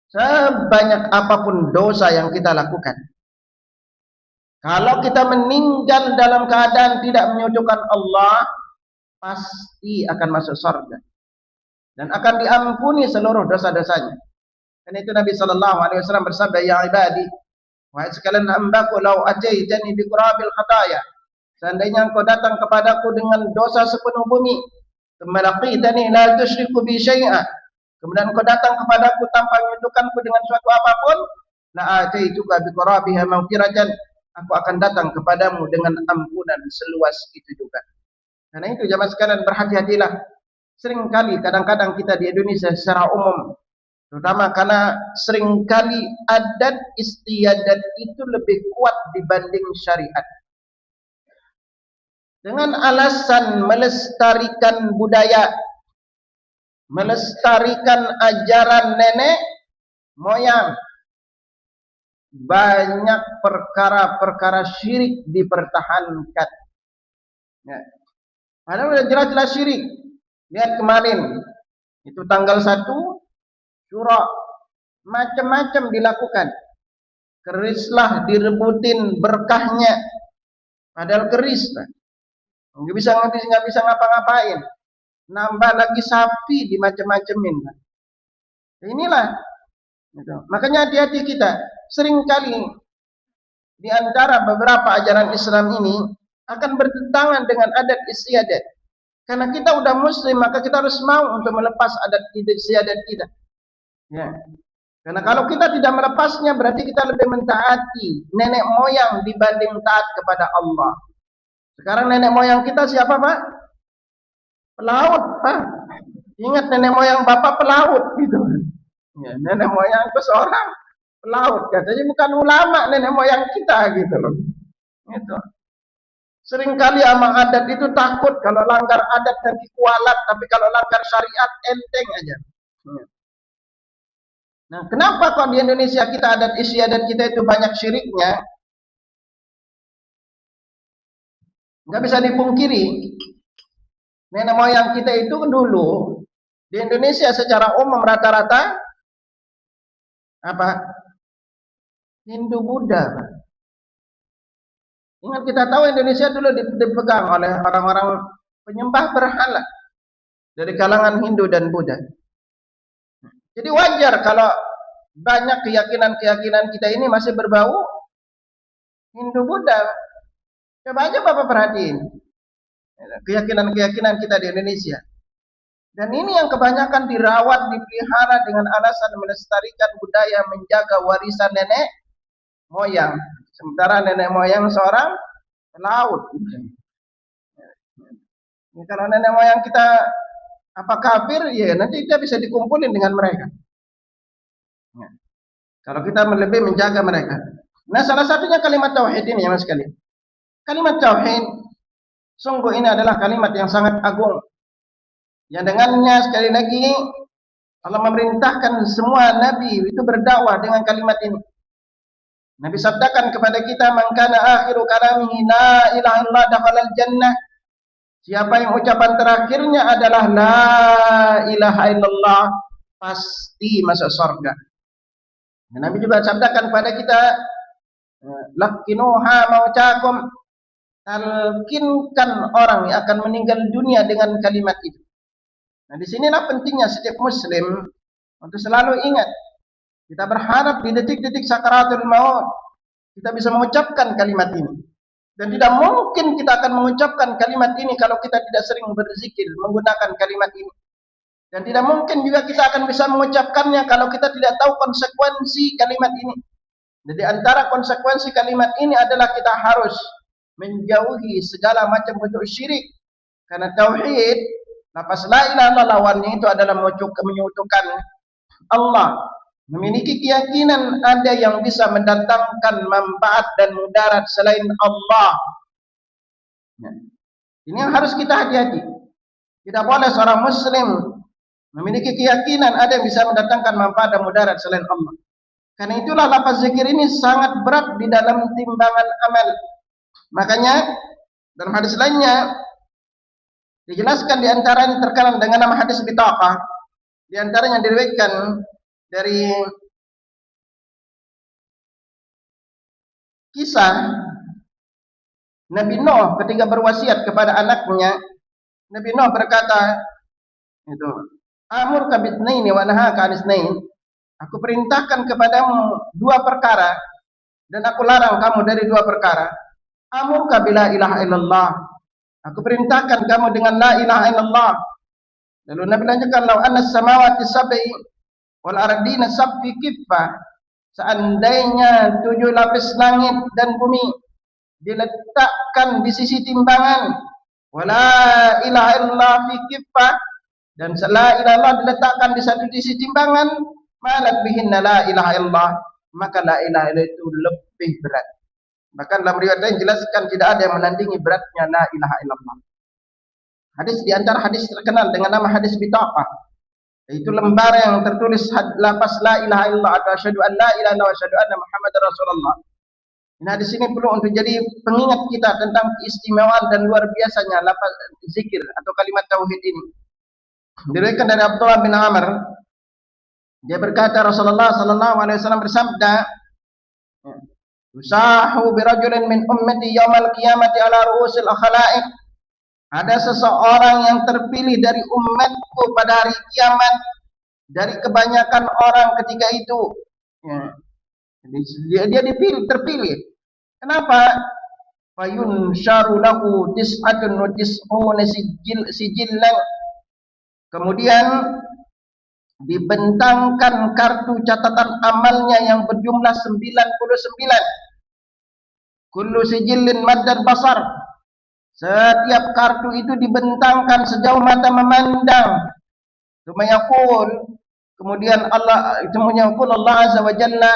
sebanyak apapun dosa yang kita lakukan, kalau kita meninggal dalam keadaan tidak menyekutukan Allah, pasti akan masuk surga dan akan diampuni seluruh dosa-dosanya. Dan itu Nabi sallallahu alaihi wasallam bersabda, "Ya ibadi, wahai sekalian hambaku, law ataitani bi qurabil khataya." Seandainya engkau datang kepadaku dengan dosa sepenuh bumi, kemalaqitani la tusyriku bi syai'a, kemudian engkau datang kepadaku tanpa menyekutukanku dengan suatu apapun, la ataituka bi qurabiha maghfiratan, aku akan datang kepadamu dengan ampunan seluas itu juga. Karena itu jemaah sekalian berhati-hatilah. Seringkali kadang-kadang kita di Indonesia secara umum, terutama karena seringkali adat istiadat itu lebih kuat dibanding syariat. Dengan alasan melestarikan budaya, melestarikan ajaran nenek moyang, banyak perkara-perkara syirik dipertahankan. Ya. Padahal sudah jelas-jelas syirik. Lihat kemarin, itu tanggal 1 Syura, macam-macam dilakukan. Kerislah direbutin berkahnya, padahal keris. Nggak bisa ngapa-ngapain. Nambah lagi sapi di macam-macamin. Inilah. Gitu. Makanya hati-hati kita. Seringkali di antara beberapa ajaran Islam ini akan bertentangan dengan adat istiadat. Karena kita udah muslim, maka kita harus mau untuk melepas adat istiadat kita. Ya. Karena kalau kita tidak melepasnya, berarti kita lebih mentaati nenek moyang dibanding taat kepada Allah. Sekarang nenek moyang kita siapa, Pak? Pelaut, Pak. Ingat nenek moyang bapak pelaut gitu. Ya, nenek moyangku seorang pelaut, katanya bukan ulama nenek moyang kita gitu loh. Itu. Seringkali sama adat itu takut kalau langgar adat nanti kualat, tapi kalau langgar syariat enteng aja. Nah, kenapa kok di Indonesia kita adat istiadat kita itu banyak syiriknya? Nggak bisa dipungkiri. Nenek moyang kita itu dulu di Indonesia secara umum rata-rata apa? Hindu Buddha. Ingat kita tahu Indonesia dulu dipegang oleh orang-orang penyembah berhala dari kalangan Hindu dan Buddha. Jadi wajar kalau banyak keyakinan-keyakinan kita ini masih berbau Hindu Buddha. Coba aja Bapak perhatiin keyakinan-keyakinan kita di Indonesia. Dan ini yang kebanyakan dirawat, dipelihara dengan alasan melestarikan budaya, menjaga warisan nenek moyang. Sementara nenek moyang seorang pelaut. Kalau nenek moyang kita apa kafir, ya nanti kita bisa dikumpulin dengan mereka. Kalau kita lebih menjaga mereka. Nah, salah satunya kalimat tauhid ini ya Mas sekalian. Kalimat tauhid sungguh ini adalah kalimat yang sangat agung. Yang dengannya sekali lagi Allah memerintahkan semua nabi itu berdakwah dengan kalimat ini. Nabi sabdakan kepada kita, "Man kana akhiru kalamihi la ilaha illallah dakhalal jannah." Siapa yang ucapan terakhirnya adalah la ilaha illallah, pasti masuk surga. Nabi juga sabdakan kepada kita, "Lakinuha mautakum." Talkinkan orang yang akan meninggal dunia dengan kalimat itu. Nah, di sinilah pentingnya setiap muslim untuk selalu ingat. Kita berharap di detik-detik sakaratul maut kita bisa mengucapkan kalimat ini. Dan tidak mungkin kita akan mengucapkan kalimat ini kalau kita tidak sering berzikir menggunakan kalimat ini. Dan tidak mungkin juga kita akan bisa mengucapkannya kalau kita tidak tahu konsekuensi kalimat ini. Jadi antara konsekuensi kalimat ini adalah kita harus menjauhi segala macam bentuk syirik. Karena tauhid, lafaz la ilaha illallah lawannya itu adalah menyekutukan Allah. Memiliki keyakinan ada yang bisa mendatangkan manfaat dan mudarat selain Allah. Ini yang harus kita hati-hati. Tidak boleh seorang muslim memiliki keyakinan ada yang bisa mendatangkan manfaat dan mudarat selain Allah. Karena itulah lafaz zikir ini sangat berat di dalam timbangan amal. Makanya dalam hadis lainnya dijelaskan di antaranya terkenal dengan nama hadis bitaqah. Di antaranya diriwayatkan dari kisah Nabi Nuh ketika berwasiat kepada anaknya. Nabi Nuh berkata, itu, "Amurka bitsnaini wa nahaka 'anisnain." Aku perintahkan kepadamu dua perkara dan aku larang kamu dari dua perkara. Amurka bila ilaha illallah. Aku perintahkan kamu dengan la ilaha illallah. Lalu Nabi lanjutkan, "Lau anna samawati sab'i wal ardina sab'i kiffah." Seandainya 7 lapis langit dan bumi diletakkan di sisi timbangan, wala ilaha illallah fi kiffah, dan la ilaha illallah diletakkan di satu sisi timbangan, malat bihinna la ilaha illallah, maka la ilaha illallah itu lebih berat. Bahkan dalam riwayat lain jelaskan tidak ada yang menandingi beratnya la ilaha illallah. Hadis di antara hadis terkenal dengan nama hadis bitaqah, yaitu lembar yang tertulis lafaz la ilaha illallah atau asyhadu an la ilaha illallah wa asyhadu anna muhammadar rasulullah. Nah, di sini perlu untuk jadi pengingat kita tentang keistimewaan dan luar biasanya lafaz zikir atau kalimat tauhid ini. Diriwayatkan dari Abdullah bin Amr, dia berkata Rasulullah sallallahu alaihi wasallam bersabda, "Usahu birajulin min ummati yaumal qiyamati ala ru'usil khalaiq." Ada seseorang yang terpilih dari umatku pada hari kiamat dari kebanyakan orang ketika itu. Ya. Dia terpilih. Kenapa? Fayun syaru lahu tis'atun wa tis'una sijillan. Kemudian dibentangkan kartu catatan amalnya yang berjumlah 99. Kullu sijillin maddal basar. Setiap kartu itu dibentangkan sejauh mata memandang. Tsumma yaqul, kemudian Allah azza wa jalla,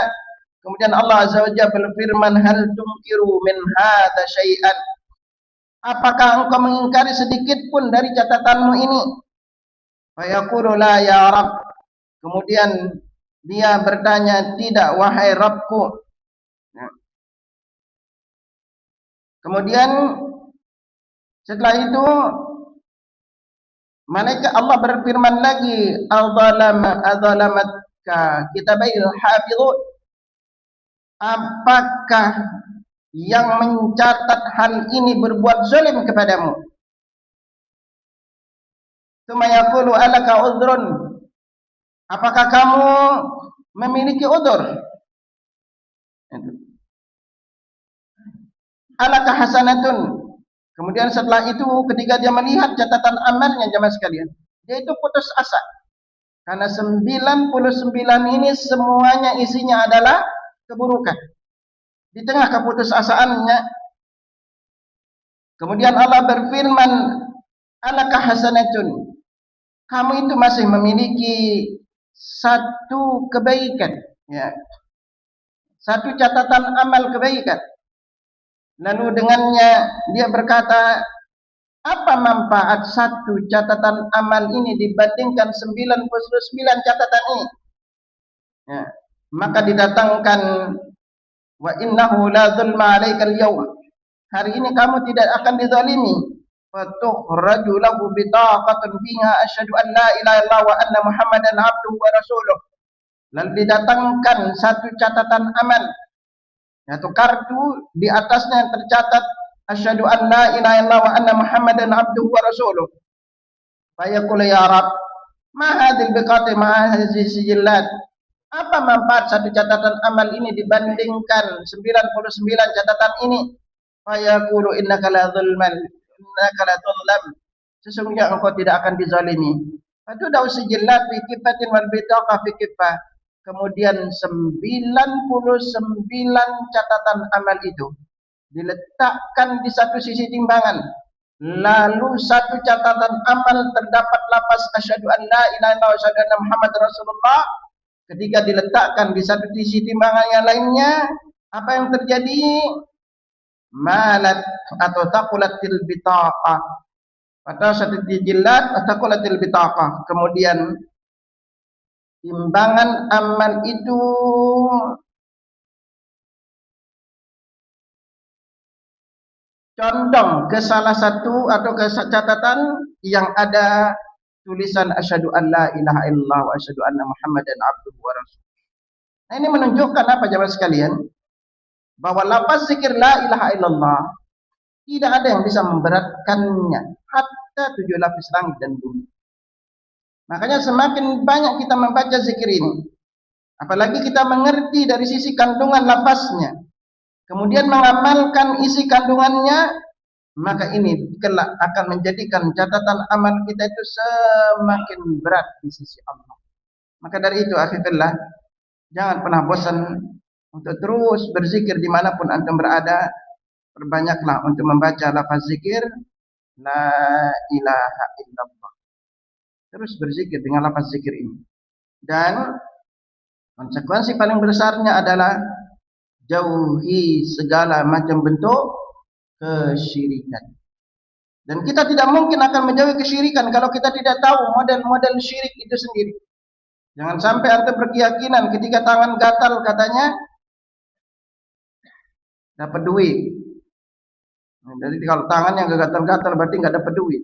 kemudian Allah azza wa jalla berfirman, hal tunkiru min hadza syai'an, apakah engkau mengingkari sedikit pun dari catatanmu ini? Fa yaqulu la ya Rabb, kemudian dia bertanya, tidak wahai Rabbku. Kemudian setelah itu malaikat Allah berfirman lagi, adzalamatka kitabail hafizun, apakah yang mencatat hal ini berbuat zalim kepadamu? Tsumma yaqulu alaka udhrun, apakah kamu memiliki udzur? Alaka hasanatun, kemudian setelah itu ketika dia melihat catatan amalnya jemaah sekalian, dia itu putus asa. Karena 99 ini semuanya isinya adalah keburukan. Di tengah keputusasaannya, kemudian Allah berfirman, alaka hasanatun, kamu itu masih memiliki satu kebaikan, ya, satu catatan amal kebaikan. Lalu dengannya dia berkata, apa manfaat satu catatan amal ini dibandingkan 99 catatan ini? Ya, maka didatangkan, wa innahu la dzulma 'alaikal yaum, hari ini kamu tidak akan dizalimi. Fatukhraju lahu bitaqatun fiha asyhadu an la ilaha illallah wa anna muhammadan abduhu wa rasuluh. Lalu didatangkan satu catatan amal, yaitu kartu, di atasnya tercatat asyhadu an la ilaha illallah wa anna muhammadan abduhu wa rasuluh. Fa yaqulu ya Rabb, ma hadhil biqati ma hadhihi sijillat, apa manfaat satu catatan amal ini dibandingkan 99 catatan ini? Fa yaqulu innaka la dzulman, innaka la dzulm, sesungguhnya engkau tidak akan dizalimi. Itu daus sijillat fi kifatin wal bitaqa fi kifah. Kemudian 99 catatan amal itu diletakkan di satu sisi timbangan. Lalu satu catatan amal terdapat lafaz asyhadu an la ilaha illallah wa asyhadu anna muhammadar rasulullah. Ketika diletakkan di satu sisi timbangan yang lainnya, apa yang terjadi? Malat atau taqulatil bitaqah, atau satu dijillat atau taqulatil bitaqah. Kemudian timbangan amal itu condong ke salah satu atau ke catatan yang ada tulisan asyhadu an la ilaha illallah wa asyhadu anna muhammadan abduhu wa rasuluh. Nah, ini menunjukkan apa jemaah sekalian? Bahwa lafaz zikir la ilaha illallah tidak ada yang bisa memberatkannya, hatta 7 lapis langit dan bumi. Makanya semakin banyak kita membaca zikir ini, apalagi kita mengerti dari sisi kandungan lafaznya, kemudian mengamalkan isi kandungannya, maka ini kelak akan menjadikan catatan amal kita itu semakin berat di sisi Allah. Maka dari itu akhirnya jangan pernah bosan untuk terus berzikir dimanapun antum berada. Perbanyaklah untuk membaca lafaz zikir la ilaha illallah. Terus berzikir dengan lafaz zikir ini. Dan konsekuensi paling besarnya adalah jauhi segala macam bentuk kesyirikan. Dan kita tidak mungkin akan menjauhi kesyirikan kalau kita tidak tahu model-model syirik itu sendiri. Jangan sampai antum berkeyakinan ketika tangan gatal katanya dapat duit. Jadi kalau tangannya enggak gatal-gatal berarti enggak dapat duit.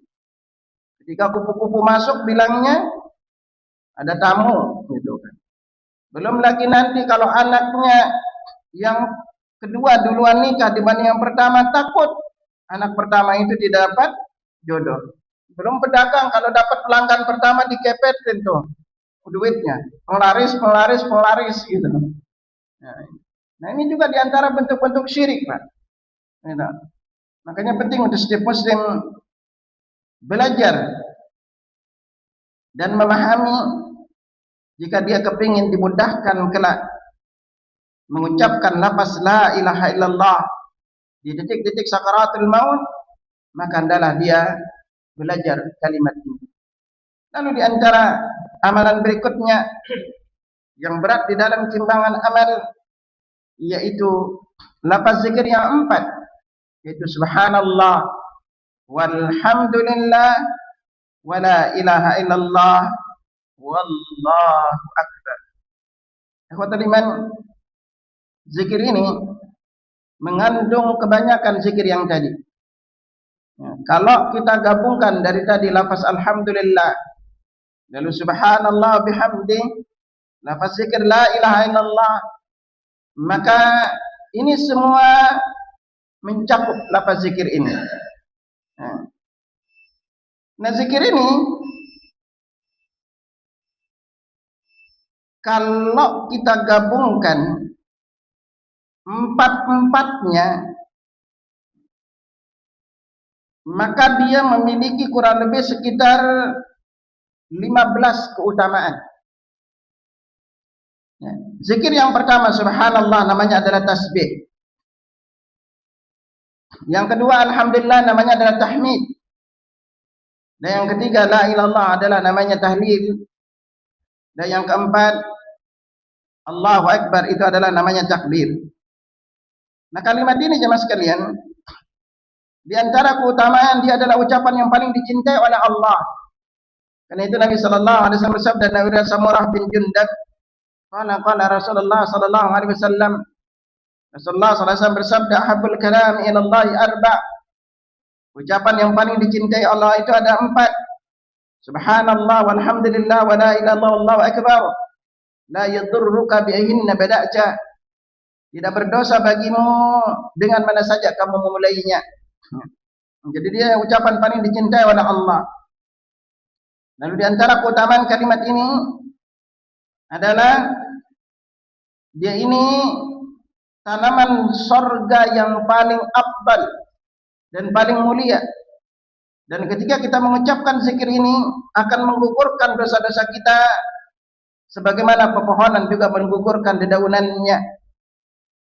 Ketika kupu-kupu masuk bilangnya ada tamu gitu kan. Belum lagi nanti kalau anaknya yang kedua duluan nikah dibanding yang pertama, takut anak pertama itu tidak dapat jodoh. Belum pedagang kalau dapat pelanggan pertama dikepetin tuh duitnya, penglaris gitu. Nah ini juga diantara bentuk-bentuk syirik, Pak. Gitu. Makanya penting untuk setiap muslim belajar dan memahami, jika dia kepingin dimudahkan kelak mengucapkan lafaz la ilaha illallah di detik-detik sakaratul maut, maka hendaklah dia belajar kalimat ini. Lalu di antara amalan berikutnya yang berat di dalam timbangan amal, yaitu lafaz zikir yang 4, yaitu subhanallah walhamdulillah wala ilaha illallah wallahu akbar. Ikhwatul iman, zikir ini mengandung kebanyakan zikir yang tadi. Kalau kita gabungkan dari tadi lafaz alhamdulillah, lalu subhanallah bihamdi, lafaz zikir la ilaha illallah, maka ini semua mencakup lafaz zikir ini. Nah, zikir ini kalau kita gabungkan empat-empatnya, maka dia memiliki kurang lebih sekitar 15 keutamaan. Zikir yang pertama subhanallah namanya adalah tasbih. Yang kedua alhamdulillah namanya adalah tahmid. Dan yang ketiga la ilaha illallah adalah namanya tahlil. Dan yang keempat Allahu akbar itu adalah namanya takbir. Nah, kalimat ini jemaah sekalian, di antara keutamaan dia adalah ucapan yang paling dicintai oleh Allah. Karena itu Nabi sallallahu alaihi wasallam bersabda dari Samurah bin Jundab, qala Rasulullah sallallahu alaihi wasallam, Rasulullah sallallahu alaihi wasallam bersabda, habbul kalam ila Allah arba'. Ucapan yang paling dicintai Allah itu ada 4. Subhanallah walhamdulillah wa la ilaha illallah wallahu akbar. La yadurruka bi'ahinna bada'ta. Tidak berdosa bagimu dengan mana saja kamu memulainya. Jadi dia ucapan paling dicintai oleh Allah. Lalu di antara keutamaan kalimat ini adalah dia ini tanaman surga yang paling afdal dan paling mulia. Dan ketika kita mengucapkan zikir ini akan menggugurkan dosa-dosa kita sebagaimana pepohonan juga menggugurkan dedaunannya.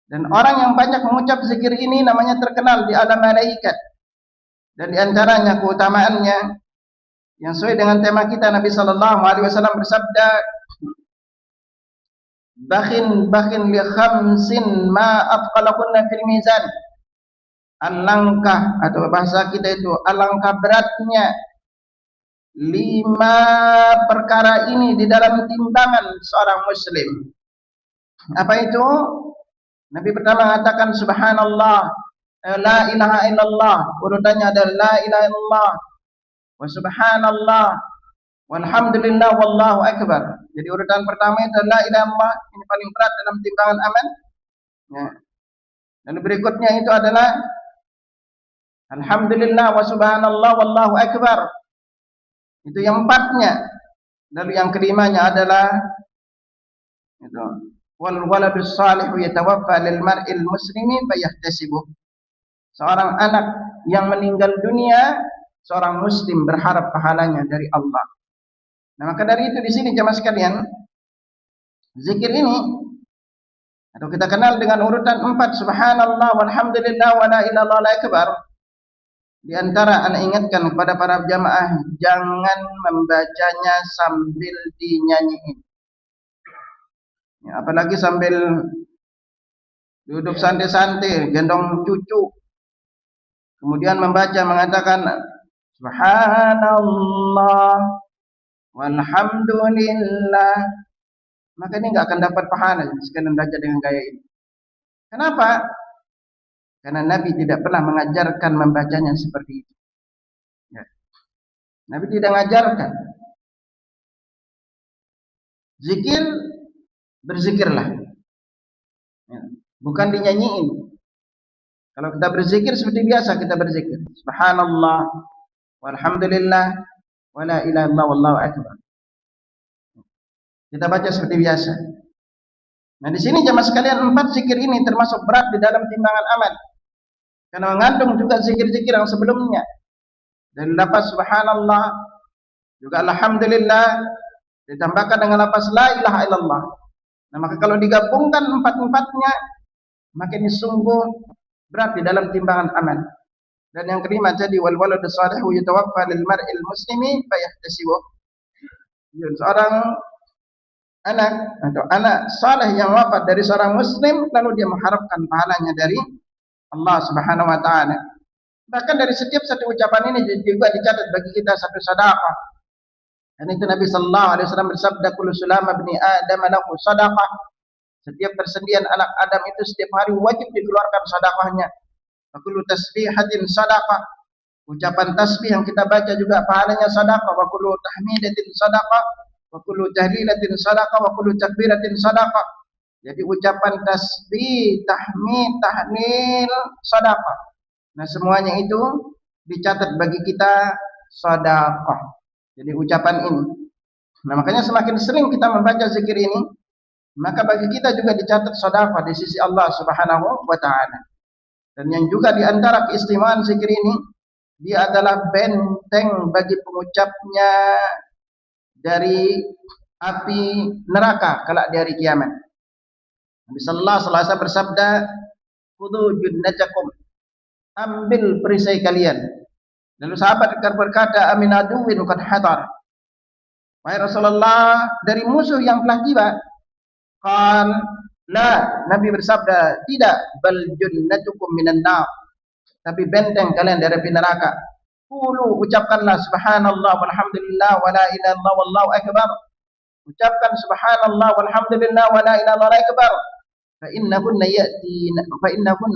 Dan orang yang banyak mengucap zikir ini namanya terkenal di alam malaikat. Dan di antaranya keutamaannya yang sesuai dengan tema kita, Nabi sallallahu alaihi wasallam bersabda, bakhin li khamsin ma atqalahunna fil mizan. Alangkah, atau bahasa kita itu alangkah beratnya 5 perkara ini di dalam timbangan seorang muslim. Apa itu? Nabi pertama mengatakan subhanallah, la ilaha illallah, urutannya adalah la ilaha illallah, wa subhanallah, walhamdulillah, wallahu akbar. Jadi urutan pertama itu la ilaha illallah, ini paling berat dalam timbangan amal. Ya. Dan berikutnya itu adalah alhamdulillah wa subhanallah wallahu akbar. Itu yang 4-nya. Lalu yang kelimanya adalah itu wal waladus salihu yatawaffa lil mar'il muslimi fayahtasibu. Seorang anak yang meninggal dunia, seorang muslim berharap pahalanya dari Allah. Nah, maka dari itu di sini jemaah sekalian, zikir ini atau kita kenal dengan urutan 4, subhanallah walhamdulillah wa la ilaha illallah akbar. Di antara anak ingatkan kepada para jamaah, jangan membacanya sambil dinyanyiin. Ya, apalagi sambil duduk santai-santai, gendong cucu, kemudian membaca mengatakan subhanallah walhamdulillah, maka ini enggak akan dapat pahala sekalian baca dengan gaya ini. Kenapa? Karena Nabi tidak pernah mengajarkan membacanya seperti itu. Ya. Nabi tidak mengajarkan. Zikir, berzikirlah. Ya. Bukan dinyanyiin. Kalau kita berzikir seperti biasa kita berzikir. Subhanallah, walhamdulillah, wala ilaha illallah, wallahu akbar. Kita baca seperti biasa. Nah, di sini jemaah sekalian 4 zikir ini termasuk berat di dalam timbangan amal. Karena mengandung juga zikir-zikir yang sebelumnya. Dan lafaz subhanallah, juga alhamdulillah, ditambahkan dengan lafaz la ilaha illallah. Nah, maka kalau digabungkan 4-4-nya, maka ini sungguh berat di dalam timbangan amal. Dan yang kelima jadi wal waladus salihu yatawaffa lil mar'il muslimi fayahtasibu. seorang anak atau anak saleh yang wafat dari seorang muslim, lalu dia mengharapkan pahalanya dari Allah Subhanahu wa taala. Bahkan dari setiap satu ucapan ini juga dicatat bagi kita satu sedekah. Dan itu Nabi sallallahu alaihi wasallam bersabda, kullu sulama ibni adam lahu sadaqah. Setiap persendian anak Adam itu setiap hari wajib dikeluarkan sedekahnya. Wa kullu tasbihatin sadaqah. Ucapan tasbih yang kita baca juga pahalanya sedekah. Wa kullu tahmidatin sadaqah. Wa kullu tahlilatin sadaqah. Wa kullu takbiratin sadaqah. Jadi ucapan tasbih, tahmid, tahlil, sedekah. Nah, semuanya itu dicatat bagi kita sedekah. Jadi ucapan ini. Nah, makanya semakin sering kita membaca zikir ini, maka bagi kita juga dicatat sedekah di sisi Allah Subhanahu wa taala. Dan yang juga di antara keistimewaan zikir ini, dia adalah benteng bagi pengucapnya dari api neraka kelak di hari kiamat. Nabi sallallahu alaihi wasallam bersabda, "Khudhu junnatakum." Ambil perisai kalian. Lalu sahabat berkata, "Amin aduwin qad hadar." Wahai Rasulullah, dari musuh yang telah tiba. Qal, la, Nabi bersabda, tidak, bal junnatukum minan nar. Tapi benteng kalian dari api neraka. Qulu, ucapkanlah subhanallah walhamdulillah wa la ilaha illallah wallahu akbar. Ucapkan subhanallah walhamdulillah wa la ilaha illallah akbar. Fa innahunna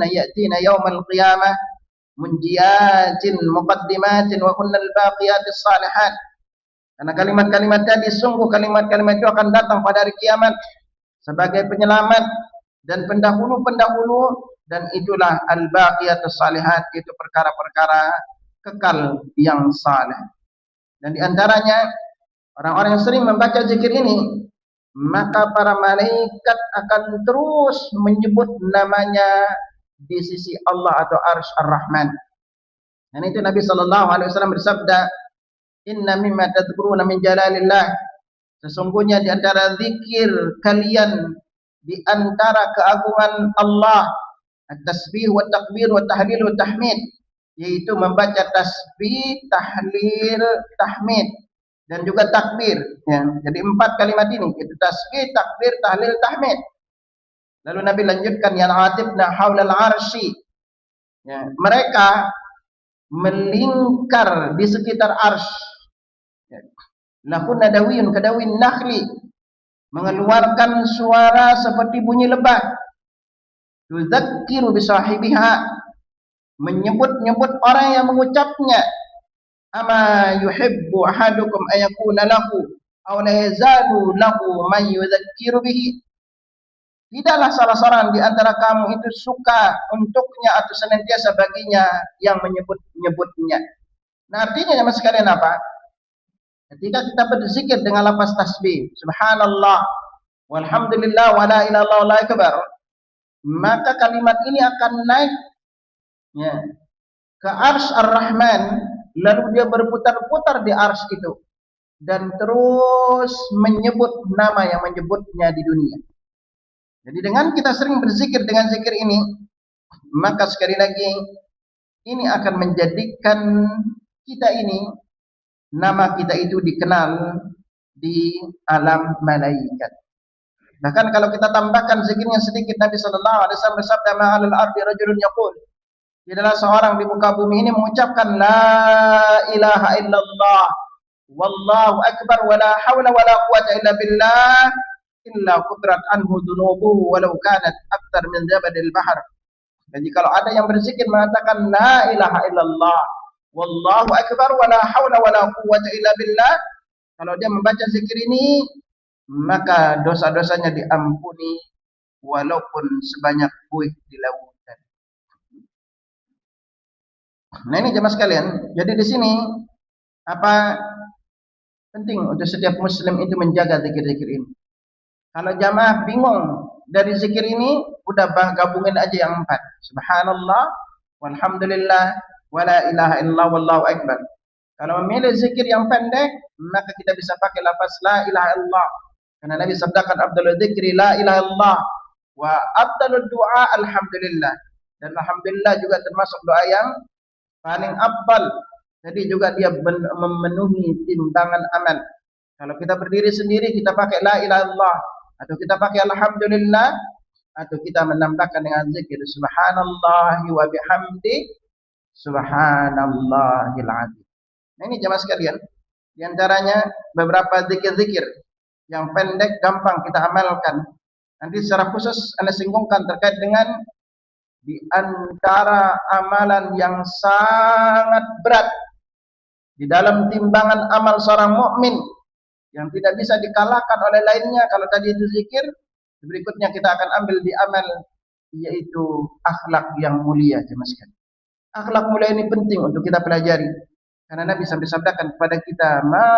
ya'tina yaumal qiyamah munjiyatin muqaddimatin wa kunnal baqiyatis salihat. Karena kalimat-kalimat tadi, sungguh kalimat-kalimat itu akan datang pada hari kiamat sebagai penyelamat dan pendahulu-pendahulu, dan itulah al-baqiyatus salihat, itu perkara-perkara kekal yang saleh. Dan di antaranya orang-orang yang sering membaca zikir ini, maka para malaikat akan terus menyebut namanya di sisi Allah atau Arsy Ar-Rahman. Dan itu Nabi sallallahu alaihi wasallam bersabda, "Inna mimma tadhkuruna min jalalillah." Sesungguhnya di antara zikir kalian, di antara keagungan Allah, at-tasbih wa takbir wa tahlil wa tahmid, yaitu membaca tasbih, tahlil, tahmid dan juga takbir, ya. Jadi 4 kalimat ini, itu tasbih, takbir, tahlil, tahmid. Lalu Nabi lanjutkan, yang atifna haulal arsy, ya, mereka melingkar di sekitar arsy. Ya. Lahun nadawiyun kadawin nakhli, mengeluarkan suara seperti bunyi lebah. Yuzakkiru bisahibiha, menyebut-nyebut orang yang mengucapnya. Ama yuhibbu ahadukum ayakuna lahu aw la yazalu lahu man yuzakkiru bihi. Tidaklah salah seorang di antara kamu itu suka untuknya atau senantiasa baginya yang menyebut-nyebutnya. Nah, artinya jemaah sekalian apa? Ketika kita berzikir dengan lafaz tasbih, subhanallah, walhamdulillah, wa la ilaha illallah akbar, maka kalimat ini akan naik, ya, ke Arsy Ar-Rahman, lalu dia berputar-putar di arsy itu dan terus menyebut nama yang menyebutnya di dunia. Jadi dengan kita sering berzikir dengan zikir ini, maka sekali lagi ini akan menjadikan kita ini, nama kita itu dikenal di alam malaikat. Bahkan kalau kita tambahkan zikirnya sedikit, Nabi sallallahu alaihi wasallam bersabda, "Ma'alal ardi rajulun yaqul." Tidaklah seorang di muka bumi ini mengucapkan la ilaha illallah wallahu akbar wa la haula wa la quwata illa billah illa qudrat anhu dhunubuhu walau kanat akthar min zabadil bahr. Jadi kalau ada yang berzikir mengatakan la ilaha illallah wallahu akbar wa la haula wa la quwata illa billah, kalau dia membaca zikir ini, maka dosa-dosanya diampuni walaupun sebanyak buih di lautan. Nah, ini jemaah sekalian, jadi di sini apa penting untuk setiap muslim itu menjaga zikir-zikir ini. Kalau jamaah bingung dari zikir ini, udah gabungin aja yang 4. Subhanallah, walhamdulillah, wa la ilaha illallah wallahu akbar. Kalau memilih zikir yang pendek, maka kita bisa pakai lafaz la ilaha illallah. Karena Nabi sabdakan afdalul dzikri la ilaha illallah wa afdalud du'a alhamdulillah. Dan alhamdulillah juga termasuk doa yang paling afdal. Jadi juga dia memenuhi timbangan amal. Kalau kita berdiri sendiri, kita pakai la ilaha illallah, atau kita pakai alhamdulillah, atau kita menambahkan dengan zikir subhanallahi wa bihamdi subhanallahil azim. Nah, ini jemaah sekalian, di antaranya beberapa zikir-zikir yang pendek, gampang kita amalkan. Nanti secara khusus Anda singgungkan terkait dengan di antara amalan yang sangat berat di dalam timbangan amal seorang mukmin yang tidak bisa dikalahkan oleh lainnya. Kalau tadi itu zikir, berikutnya kita akan ambil di amal, yaitu akhlak yang mulia. Jemaah sekalian, akhlak mulia ini penting untuk kita pelajari, karena Nabi sampai sabdakan kepada kita, ma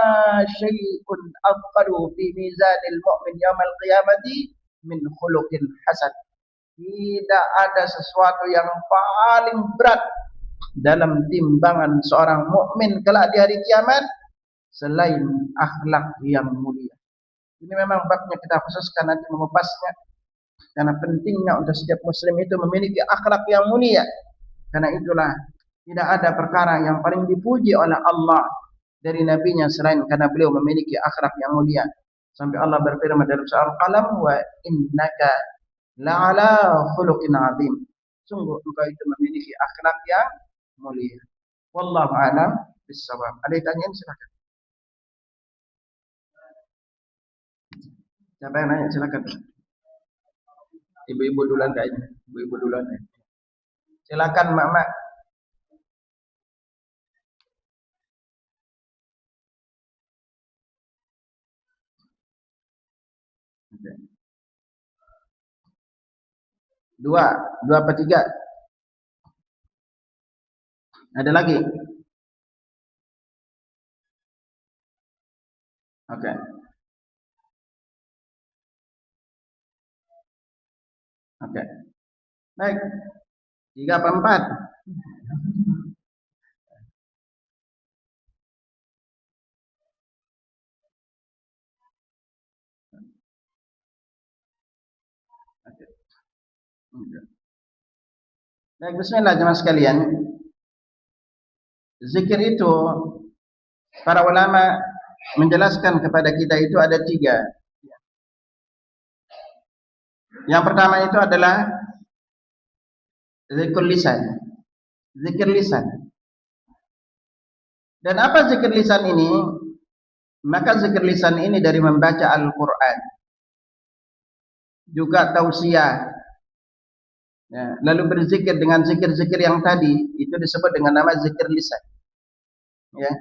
syai'un afqalu fi mizanil mu'min yaumil qiyamati min khuluqin hasan. Tidak ada sesuatu yang paling berat dalam timbangan seorang mukmin kelak di hari kiamat selain akhlak yang mulia. Ini memang babnya kita khususkan nanti mengupas,nya, karena pentingnya untuk setiap muslim itu memiliki akhlak yang mulia. Karena itulah tidak ada perkara yang paling dipuji oleh Allah dari nabinya selain karena beliau memiliki akhlak yang mulia. Sampai Allah berfirman dalam surah Al-Qalam, wa innaka la'ala khuluqin azim. Sungguh engkau itu memiliki akhlak yang mulia. Wallahu a'lam bissawab. Ada yang tanya, silakan. Siapa yang nanya, silakan. Ibu-ibu duluan kayaknya. Ibu-ibu duluan ya. Silakan Mak. Okay. Dua apa tiga? Ada lagi? Oke. Okay. Oke. Okay. Baik. 3 apa 4? Oke. Okay. Baik, bismillah jemaah sekalian. Zikir itu para ulama menjelaskan kepada kita itu ada 3. Yang pertama itu adalah zikir lisan. Zikir lisan. Dan apa zikir lisan ini? Maka zikir lisan ini dari membaca Al-Quran, juga tausiah, ya, lalu berzikir dengan zikir-zikir yang tadi, itu disebut dengan nama zikir lisan. Ya.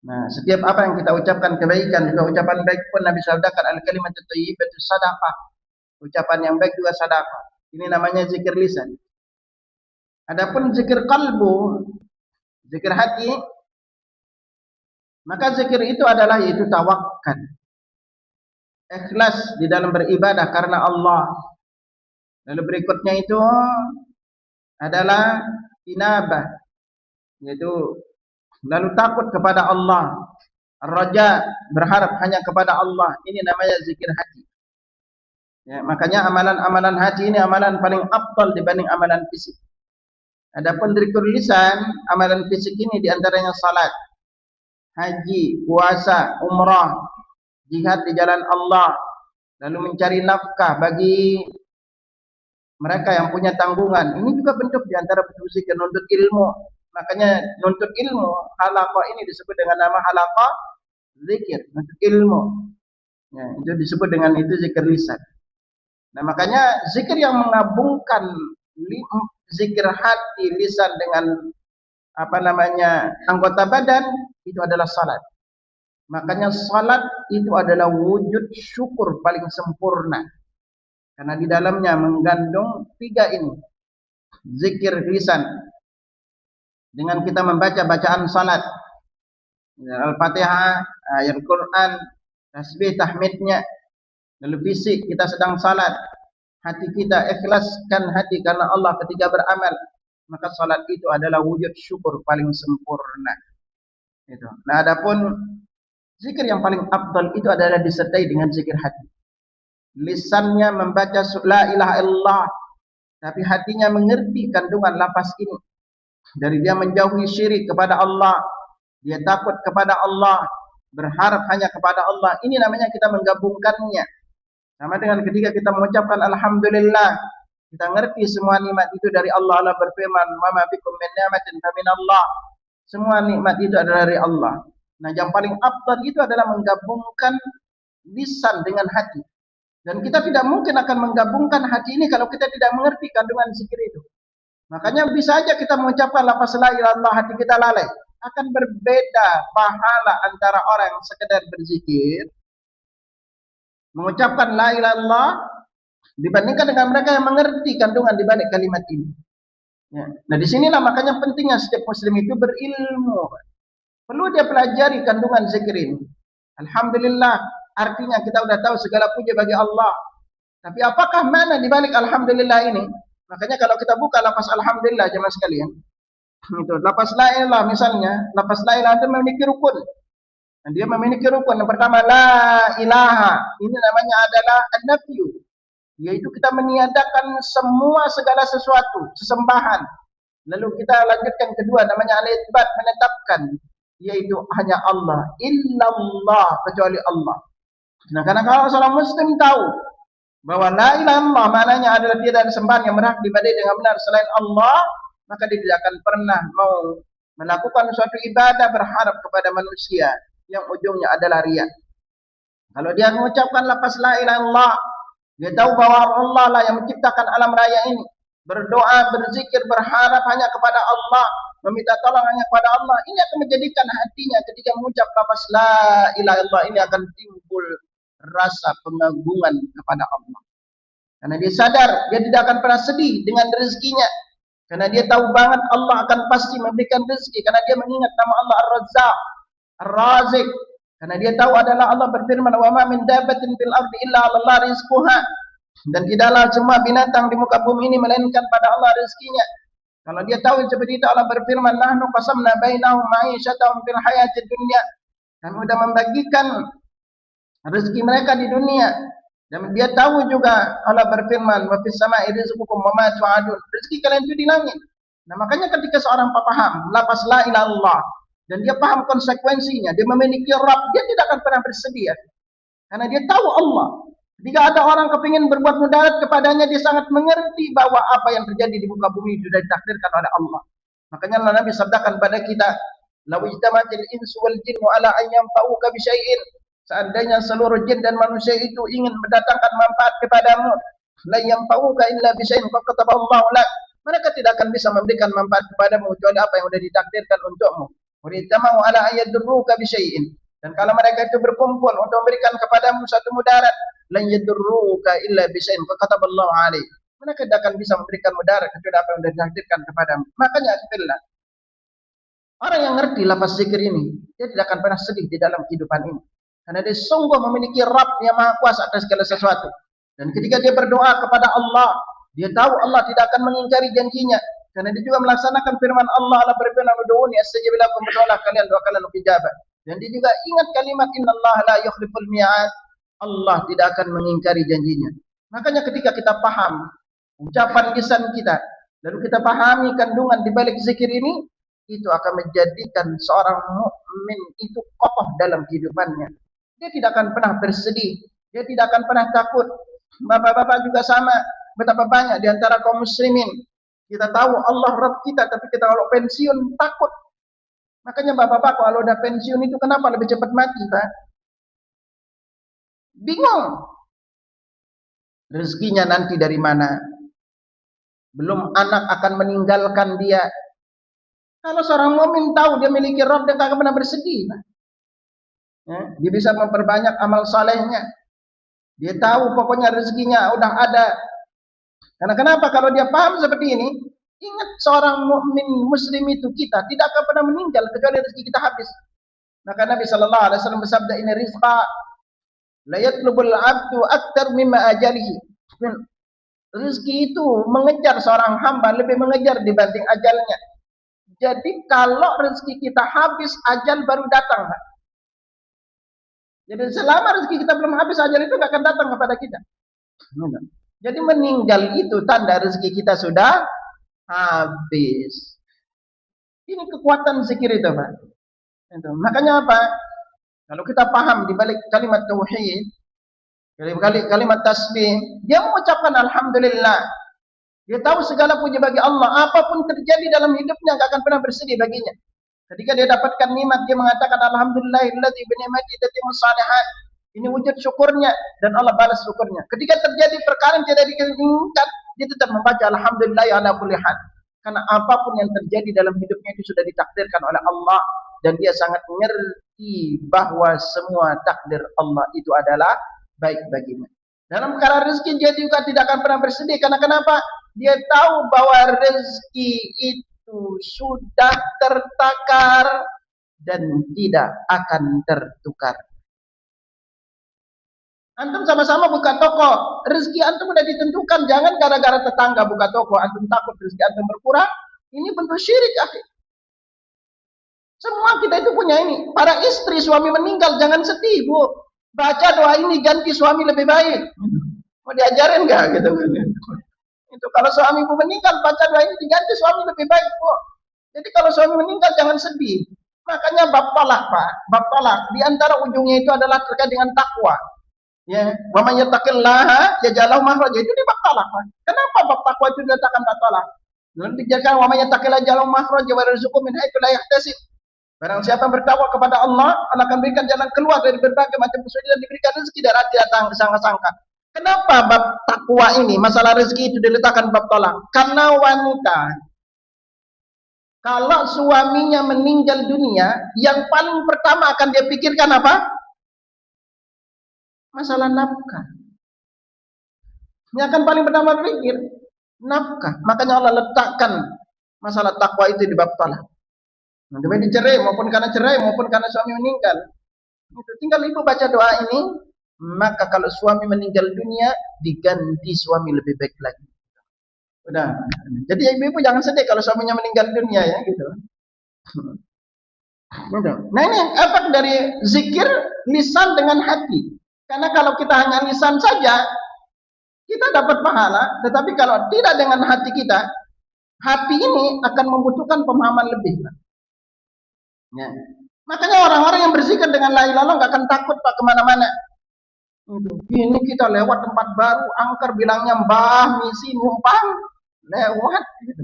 Nah, setiap apa yang kita ucapkan kebaikan, juga ucapan baik pun Nabi sabdakan al-kalimatu thayyibatu sadaqah. Ucapan yang baik juga sedekah. Ini namanya zikir lisan. Adapun zikir kalbu, zikir hati, maka zikir itu adalah yaitu tawakal, ikhlas di dalam beribadah karena Allah. Lalu berikutnya itu adalah inabah, yaitu lalu takut kepada Allah, raja, berharap hanya kepada Allah. Ini namanya zikir hati. Ya, makanya amalan-amalan hati ini amalan paling afdal dibanding amalan fisik. Adapun zikir lisan, amalan fisik ini diantaranya salat, haji, puasa, umrah, jihad di jalan Allah, lalu mencari nafkah bagi mereka yang punya tanggungan. Ini juga bentuk diantara bentuk zikir, nuntut ilmu. Makanya nuntut ilmu, halaqah ini disebut dengan nama halaqah zikir, nuntut ilmu. Ya, itu disebut dengan itu zikir lisan. Nah, makanya zikir yang menggabungkan zikir hati, lisan dengan anggota badan itu adalah salat. Makanya salat itu adalah wujud syukur paling sempurna, karena di dalamnya mengandung 3 ini. Zikir lisan dengan kita membaca bacaan salat, Al-Fatihah, ayat Quran, tasbih, tahmidnya. Lalu fisik kita sedang salat, hati kita ikhlaskan hati karena Allah ketika beramal, maka salat itu adalah wujud syukur paling sempurna. Itu. Nah, adapun zikir yang paling afdal itu adalah disertai dengan zikir hati. Lisannya membaca la ilaha illallah, tapi hatinya mengerti kandungan lafaz ini. Dari dia menjauhi syirik kepada Allah, dia takut kepada Allah, berharap hanya kepada Allah. Ini namanya kita menggabungkannya. Sama dengan ketika kita mengucapkan alhamdulillah, kita ngerti semua nikmat itu dari Allah. Allah berfirman, "Wa ma bikum min ni'matin faminallah." Semua nikmat itu adalah dari Allah. Nah, yang paling afdal itu adalah menggabungkan lisan dengan hati. Dan kita tidak mungkin akan menggabungkan hati ini kalau kita tidak mengerti kandungan zikir itu. Makanya bisa saja kita mengucapkan lafaz la ilaha illallah, hati kita lalai. Akan berbeda pahala antara orang yang sekedar berzikir, mengucapkan la ilaha illallah, dibandingkan dengan mereka yang mengerti kandungan di balik kalimat ini. Ya. Nah, di sinilah makanya pentingnya setiap muslim itu berilmu. Perlu dia pelajari kandungan zikir ini. Alhamdulillah, artinya kita sudah tahu segala puji bagi Allah. Tapi apakah mana di balik alhamdulillah ini? Makanya kalau kita buka lafaz alhamdulillah jemaah sekalian, itu lafaz la ilaha misalnya, lafaz la ilaha itu memiliki rukun. Dan dia memiliki rukun. Yang pertama la ilaha. Ini namanya adalah an-nafyu. Yaitu kita meniadakan semua segala sesuatu, sesembahan. Lalu kita lanjutkan kedua namanya al-itsbat, menetapkan, yaitu hanya Allah, illallah, kecuali Allah. Nah, karena kalau seorang muslim tahu bahwa la ilaha illallah maknanya adalah tiada sembahan yang berhak diibadahi dengan benar selain Allah, maka dia tidak akan pernah mau melakukan suatu ibadah berharap kepada manusia yang ujungnya adalah riya. Kalau dia mengucapkan lafaz la ilaha illallah, dia tahu bahwa Allah lah yang menciptakan alam raya ini, berdoa, berzikir, berharap hanya kepada Allah, meminta tolong hanya kepada Allah. Ini akan menjadikan hatinya ketika mengucap lafaz la ilaha illallah ini akan timbul rasa pengagungan kepada Allah. Karena dia sadar, dia tidak akan pernah sedih dengan rezekinya. Karena dia tahu banget Allah akan pasti memberikan rezeki. Karena dia mengingat nama Allah Ar-Razzaq, Ar-Razik. Karena dia tahu adalah Allah berfirman, "Wa ma min dabbatin fil ardi illa 'ala Allah rizquha." Dan tidaklah semua binatang di muka bumi ini melainkan pada Allah rezekinya. Kalau dia tahu seperti itu, Allah berfirman, "Nahnu qasamna bainahum ma'isyatahum fil hayatid dunya." Kami sudah membagikan rezeki mereka di dunia. Dan dia tahu juga Allah berfirman, "Wa fis sama'i rizqukum wa ma tu'adun." Rezeki kalian itu di langit. Nah, makanya ketika seorang paham lafaz la ilaha illallah dan dia paham konsekuensinya, dia memiliki Rabb, dia tidak akan pernah bersedih. Karena dia tahu Allah. Jika ada orang kepingin berbuat mudarat kepadanya, dia sangat mengerti bahwa apa yang terjadi di muka bumi sudah ditakdirkan oleh Allah. Makanya Nabi sabdakan pada kita, "Law ijtama'atil insu wal jinnu ala an yanfa'uka bi syai'in." Seandainya seluruh jin dan manusia itu ingin mendatangkan manfaat kepadamu, la yanfa'uka illa bi syai'in qad kataballahu lak. Mereka tidak akan bisa memberikan manfaat kepadamu kecuali apa yang sudah ditakdirkan untukmu. Wa ijtama'u ala an yadurruka bi syai'in. Dan kalau mereka itu berkumpul untuk memberikan kepadamu satu mudarat, lan yadurruka illa bi syai'in qad kataballahu alaik. Mereka tidak akan bisa memberikan mudarat kecuali apa yang sudah ditakdirkan kepadamu. Makanya alhamdulillah, orang yang ngerti lafaz zikir ini, dia tidak akan pernah sedih di dalam kehidupan ini. Karena dia sungguh memiliki Rabb yang maha kuasa atas segala sesuatu. Dan ketika dia berdoa kepada Allah, dia tahu Allah tidak akan mengingkari janjinya. Karena dia juga melaksanakan firman Allah, Allah berfirman, "Ud'uuni astajib lakum." Berdoalah kalian, doa kalian ijabah. Dan dia juga ingat kalimat innallaha la yukhliful mi'ad. Allah tidak akan mengingkari janjinya. Makanya ketika kita paham ucapan lisan kita, lalu kita pahami kandungan di balik zikir ini, itu akan menjadikan seorang mukmin itu kokoh dalam kehidupannya. Dia tidak akan pernah bersedih, dia tidak akan pernah takut. Bapak-bapak juga sama, betapa banyak di antara kaum muslimin kita tahu Allah Rabb kita, tapi kita kalau pensiun takut. Makanya bapak-bapak kalau udah pensiun itu kenapa lebih cepat mati, Pak? Bingung. Rezekinya nanti dari mana? Belum anak akan meninggalkan dia. Kalau seorang mukmin tahu dia memiliki Rabb, dia tak akan pernah bersedih, Pak. Ya, dia bisa memperbanyak amal salehnya. Dia tahu pokoknya rezekinya udah ada. Karena kenapa? Kalau dia paham seperti ini, ingat seorang mukmin muslim itu kita tidak akan pernah meninggal kecuali rezeki kita habis. Maka Nabi sallallahu alaihi wasallam bersabda, "Ini rizqa la yatlubul 'abdu aktsar mimma ajalihi." Rezeki itu mengejar seorang hamba lebih mengejar dibanding ajalnya. Jadi kalau rezeki kita habis, ajal baru datang, Pak. Jadi selama rezeki kita belum habis, ajal itu tidak akan datang kepada kita. Jadi meninggal itu tanda rezeki kita sudah habis. Ini kekuatan zikir itu, Pak. Itu. Makanya apa? Kalau kita paham di balik kalimat tauhid, kalimat tasbih, dia mengucapkan alhamdulillah. Dia tahu segala puji bagi Allah. Apapun terjadi dalam hidupnya enggak akan pernah bersedih baginya. Ketika dia dapatkan nikmat, dia mengatakan alhamdulillahilladzi bi ni'matihi tatimmus shalihat. Ini wujud syukurnya dan Allah balas syukurnya. Ketika terjadi perkara yang tidak diinginkan, dia tetap membaca alhamdulillah ala kulli hal. Karena apapun yang terjadi dalam hidupnya itu sudah ditakdirkan oleh Allah dan dia sangat mengerti bahwa semua takdir Allah itu adalah baik baginya. Dalam perkara rezeki dia juga tidak akan pernah bersedih. Karena kenapa? Dia tahu bahwa rezeki itu sudah tertakar dan tidak akan tertukar. Antum sama-sama buka toko, rezeki antum sudah ditentukan. Jangan gara-gara tetangga buka toko, antum takut rezeki antum berkurang. Ini bentuk syirik, akhi. Semua kita itu punya ini. Para istri suami meninggal, jangan sedih, Bu. Baca doa ini ganti suami lebih baik. Mau diajarin enggak gitu? Itu kalau suami ibu meninggal, baca doa ini diganti suami lebih baik, Bu. Jadi kalau suami meninggal jangan sedih. Makanya bab talak, Pak. Bab talak di antara ujungnya itu adalah terkait dengan takwa. Ya, wa may yattaqillaha yaj'al lahu makhraja. Itu di bab talak, Pak. Kenapa bab takwa itu diletakkan bab talak? Lalu dijadikan wa may yattaqillaha yaj'al lahu makhraja wa yarzuqhu min haitsu la yahtasib. Barang siapa bertakwa kepada Allah, Allah akan berikan jalan keluar dari berbagai macam kesulitan dan diberikan rezeki dari arti datang disangka-sangka. Kenapa bab takwa ini, masalah rezeki itu diletakkan bab talak? Karena wanita kalau suaminya meninggal dunia, yang paling pertama akan dia pikirkan apa? Masalah nafkah. Ini akan paling pertama berpikir nafkah. Makanya Allah letakkan masalah takwa itu di bab talak. Nanti dicerai maupun karena cerai maupun karena suami meninggal. Itu tinggal ibu baca doa ini, maka kalau suami meninggal dunia diganti suami lebih baik lagi. Udah. Jadi ibu-ibu jangan sedih kalau suaminya meninggal dunia ya gitu. Nah ini efek dari zikir lisan dengan hati. Karena kalau kita hanya lisan saja, kita dapat pahala. Tetapi kalau tidak dengan hati kita, hati ini akan membutuhkan pemahaman lebih. Ya. Makanya orang-orang yang berzikir dengan la ilaha illallah nggak akan takut Pak kemana-mana. Ini kita lewat tempat baru, angker bilangnya mbah, misi, numpang, lewat. Gitu.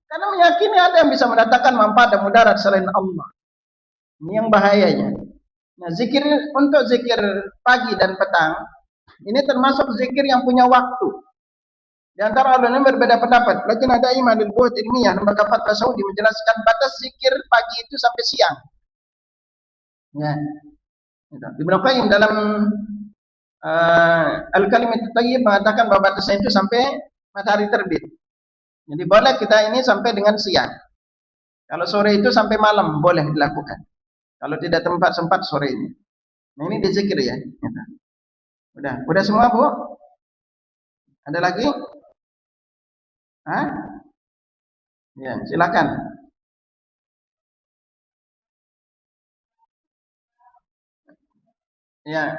Karena meyakini ada yang bisa mendatangkan manfaat dan mudarat selain Allah. Ini yang bahayanya. Nah, zikir untuk zikir pagi dan petang, ini termasuk zikir yang punya waktu. Di antara ulama berbeda pendapat. Lajnah Daimah lil Buhut Ilmiyah Lembaga Fatwa Saudi menjelaskan batas zikir pagi itu sampai siang. Ya. Ibnu Qayyim dalam Al-Kalimat Thayyib mengatakan bahwa batasnya itu sampai matahari terbit. Jadi boleh kita ini sampai dengan siang. Kalau sore itu sampai malam boleh dilakukan. Kalau tidak sempat sore ini. Nah ini dizikir ya. Udah semua Bu? Ada lagi? Hah? Ya, silakan. Ya.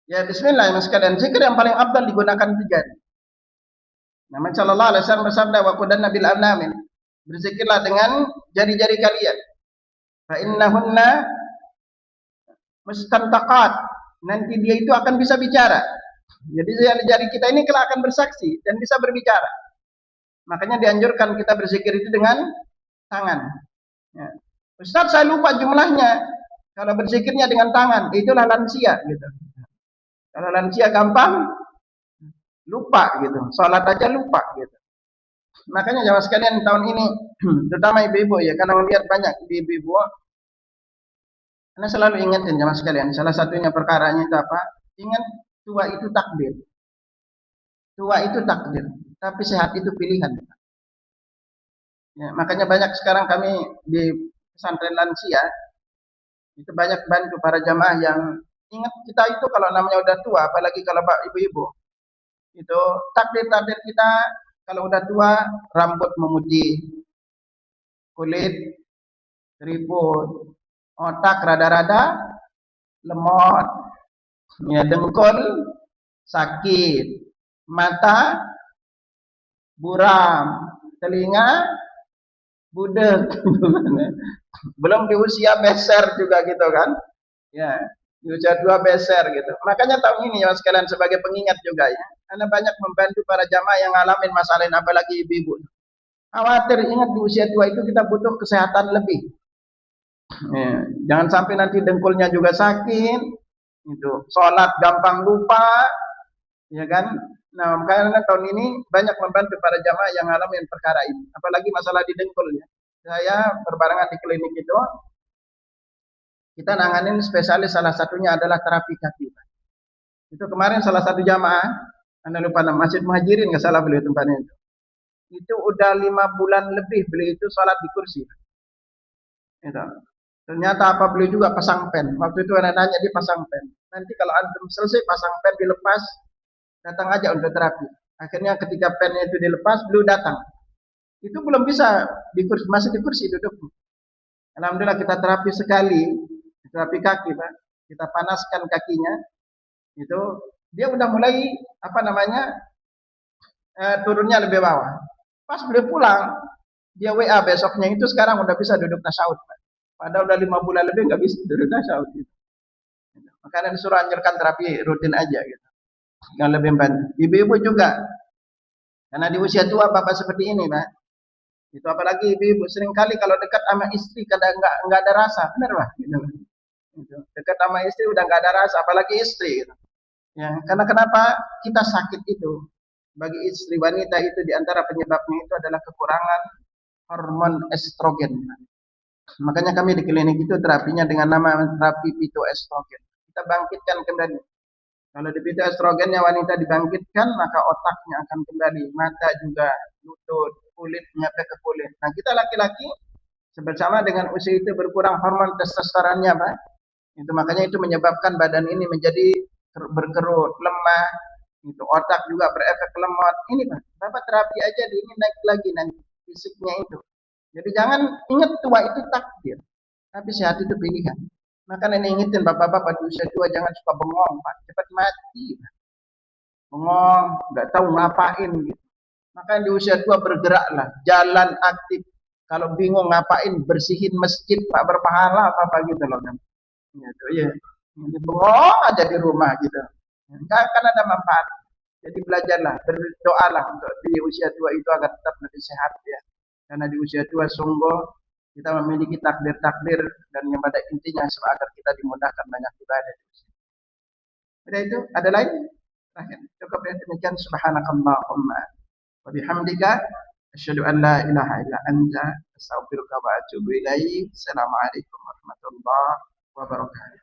Ya bismillah sekalian. Zikir yang paling afdal digunakan 3. Nabi sallallahu alaihi wasallam bersabda wa qudanna bil arnamin. Berzikirlah dengan jari-jari kalian. Fa innahunna mustantaqat. Nanti dia itu akan bisa bicara. Jadi jari-jari kita ini kelak akan bersaksi dan bisa berbicara. Makanya dianjurkan kita berzikir itu dengan tangan. Ya. Ustaz saya lupa jumlahnya. Kalau berzikirnya dengan tangan, itulah lansia gitu. Kalau lansia gampang lupa gitu. Salat aja lupa gitu. Makanya jamaah sekalian tahun ini terutama ibu-ibu ya, karena melihat banyak ibu-ibu. Karena selalu ingatin jamaah sekalian, salah satunya perkaranya itu apa? Ingat tua itu takdir. Tua itu takdir, tapi sehat itu pilihan. Ya, makanya banyak sekarang kami di pesantren lansia itu banyak bantu para jamaah yang ingat kita itu kalau namanya udah tua, apalagi kalau ibu-ibu itu takdir kita kalau udah tua rambut memutih, kulit keriput, otak rada-rada lemot, ya dengkul sakit, mata buram, telinga Budak. Belum di usia beser juga gitu kan. Ya, di usia tua beser gitu. Makanya tahun ini ya sekalian sebagai pengingat juga ya. Anda banyak membantu para jamaah yang ngalamin masalah ini, apalagi ibu-ibu. Khawatir, ingat di usia tua itu kita butuh kesehatan lebih. Ya, jangan sampai nanti dengkulnya juga sakit, itu sholat gampang lupa, ya kan? Nah, karena tahun ini banyak membantu para jamaah yang ngalamin perkara ini, apalagi masalah di dengkulnya. Saya berbarengan di klinik itu, kita nanganin spesialis salah satunya adalah terapi kaki. Itu kemarin salah satu jamaah, Anda lupa nama Masjid Muhajirin nggak salah beliau tempatnya itu. Itu udah 5 bulan lebih beliau itu sholat di kursi. Itu. Ternyata apa beliau juga pasang pen. Waktu itu ada nanya dia pasang pen. Nanti kalau antum selesai pasang pen dilepas, datang aja untuk terapi. Akhirnya ketika pennya itu dilepas, beliau datang. Itu belum bisa di kursi, masih di kursi duduk. Alhamdulillah kita terapi sekali, terapi kaki, Pak. Kita panaskan kakinya, itu dia udah mulai apa namanya turunnya lebih bawah. Pas beliau pulang, dia WA besoknya itu sekarang udah bisa duduk tasyahud. Padahal udah 5 bulan lebih nggak bisa duduk tasyahud. Gitu. Makanya disuruh anjurkan terapi rutin aja gitu. Yang lebih bantu. Ibu-ibu juga, karena di usia tua bapak seperti ini, Pak. Itu apalagi ibu-ibu sering kali kalau dekat sama istri kadang nggak ada rasa, benar Pak? Gitu. Dekat sama istri udah nggak ada rasa, apalagi istri. Gitu. Ya, karena kenapa kita sakit itu? Bagi istri wanita itu diantara penyebabnya itu adalah kekurangan hormon estrogen. Makanya kami di klinik itu terapinya dengan nama terapi fitoestrogen. Kita bangkitkan kembali. Kalau di fitoestrogennya wanita dibangkitkan, maka otaknya akan kembali, mata juga, lutut, kulit nyampe ke kulit. Nah kita laki-laki bersama dengan usia itu berkurang hormon testosteronnya, Pak. Itu makanya itu menyebabkan badan ini menjadi berkerut, lemah. Itu otak juga berefek lemot. Ini Pak, Bapak terapi aja di ini naik lagi nanti fisiknya itu. Jadi jangan ingat tua itu takdir, tapi sehat itu pilihan. Maka nenek ingetin bapak-bapak di usia tua jangan suka bengong, Pak. Cepat mati. Bengong, nggak tahu ngapain gitu. Maka di usia tua bergeraklah, jalan aktif. Kalau bingung ngapain, bersihin masjid, Pak, berpahala apa gitu loh kan. Gitu ya. Jadi bengong aja di rumah gitu. Enggak akan ada manfaat. Jadi belajarlah, berdoalah untuk di usia tua itu agar tetap lebih sehat ya. Karena di usia tua sungguh kita memiliki takdir-takdir dan yang pada intinya agar kita dimudahkan banyak ibadah. Ada itu, ada lain? Terakhir, cukup ya demikian. Subhanakallahumma wa bihamdika asyhadu an la ilaha illa anta astaghfiruka wa atubu ilaik. Assalamualaikum warahmatullahi wabarakatuh.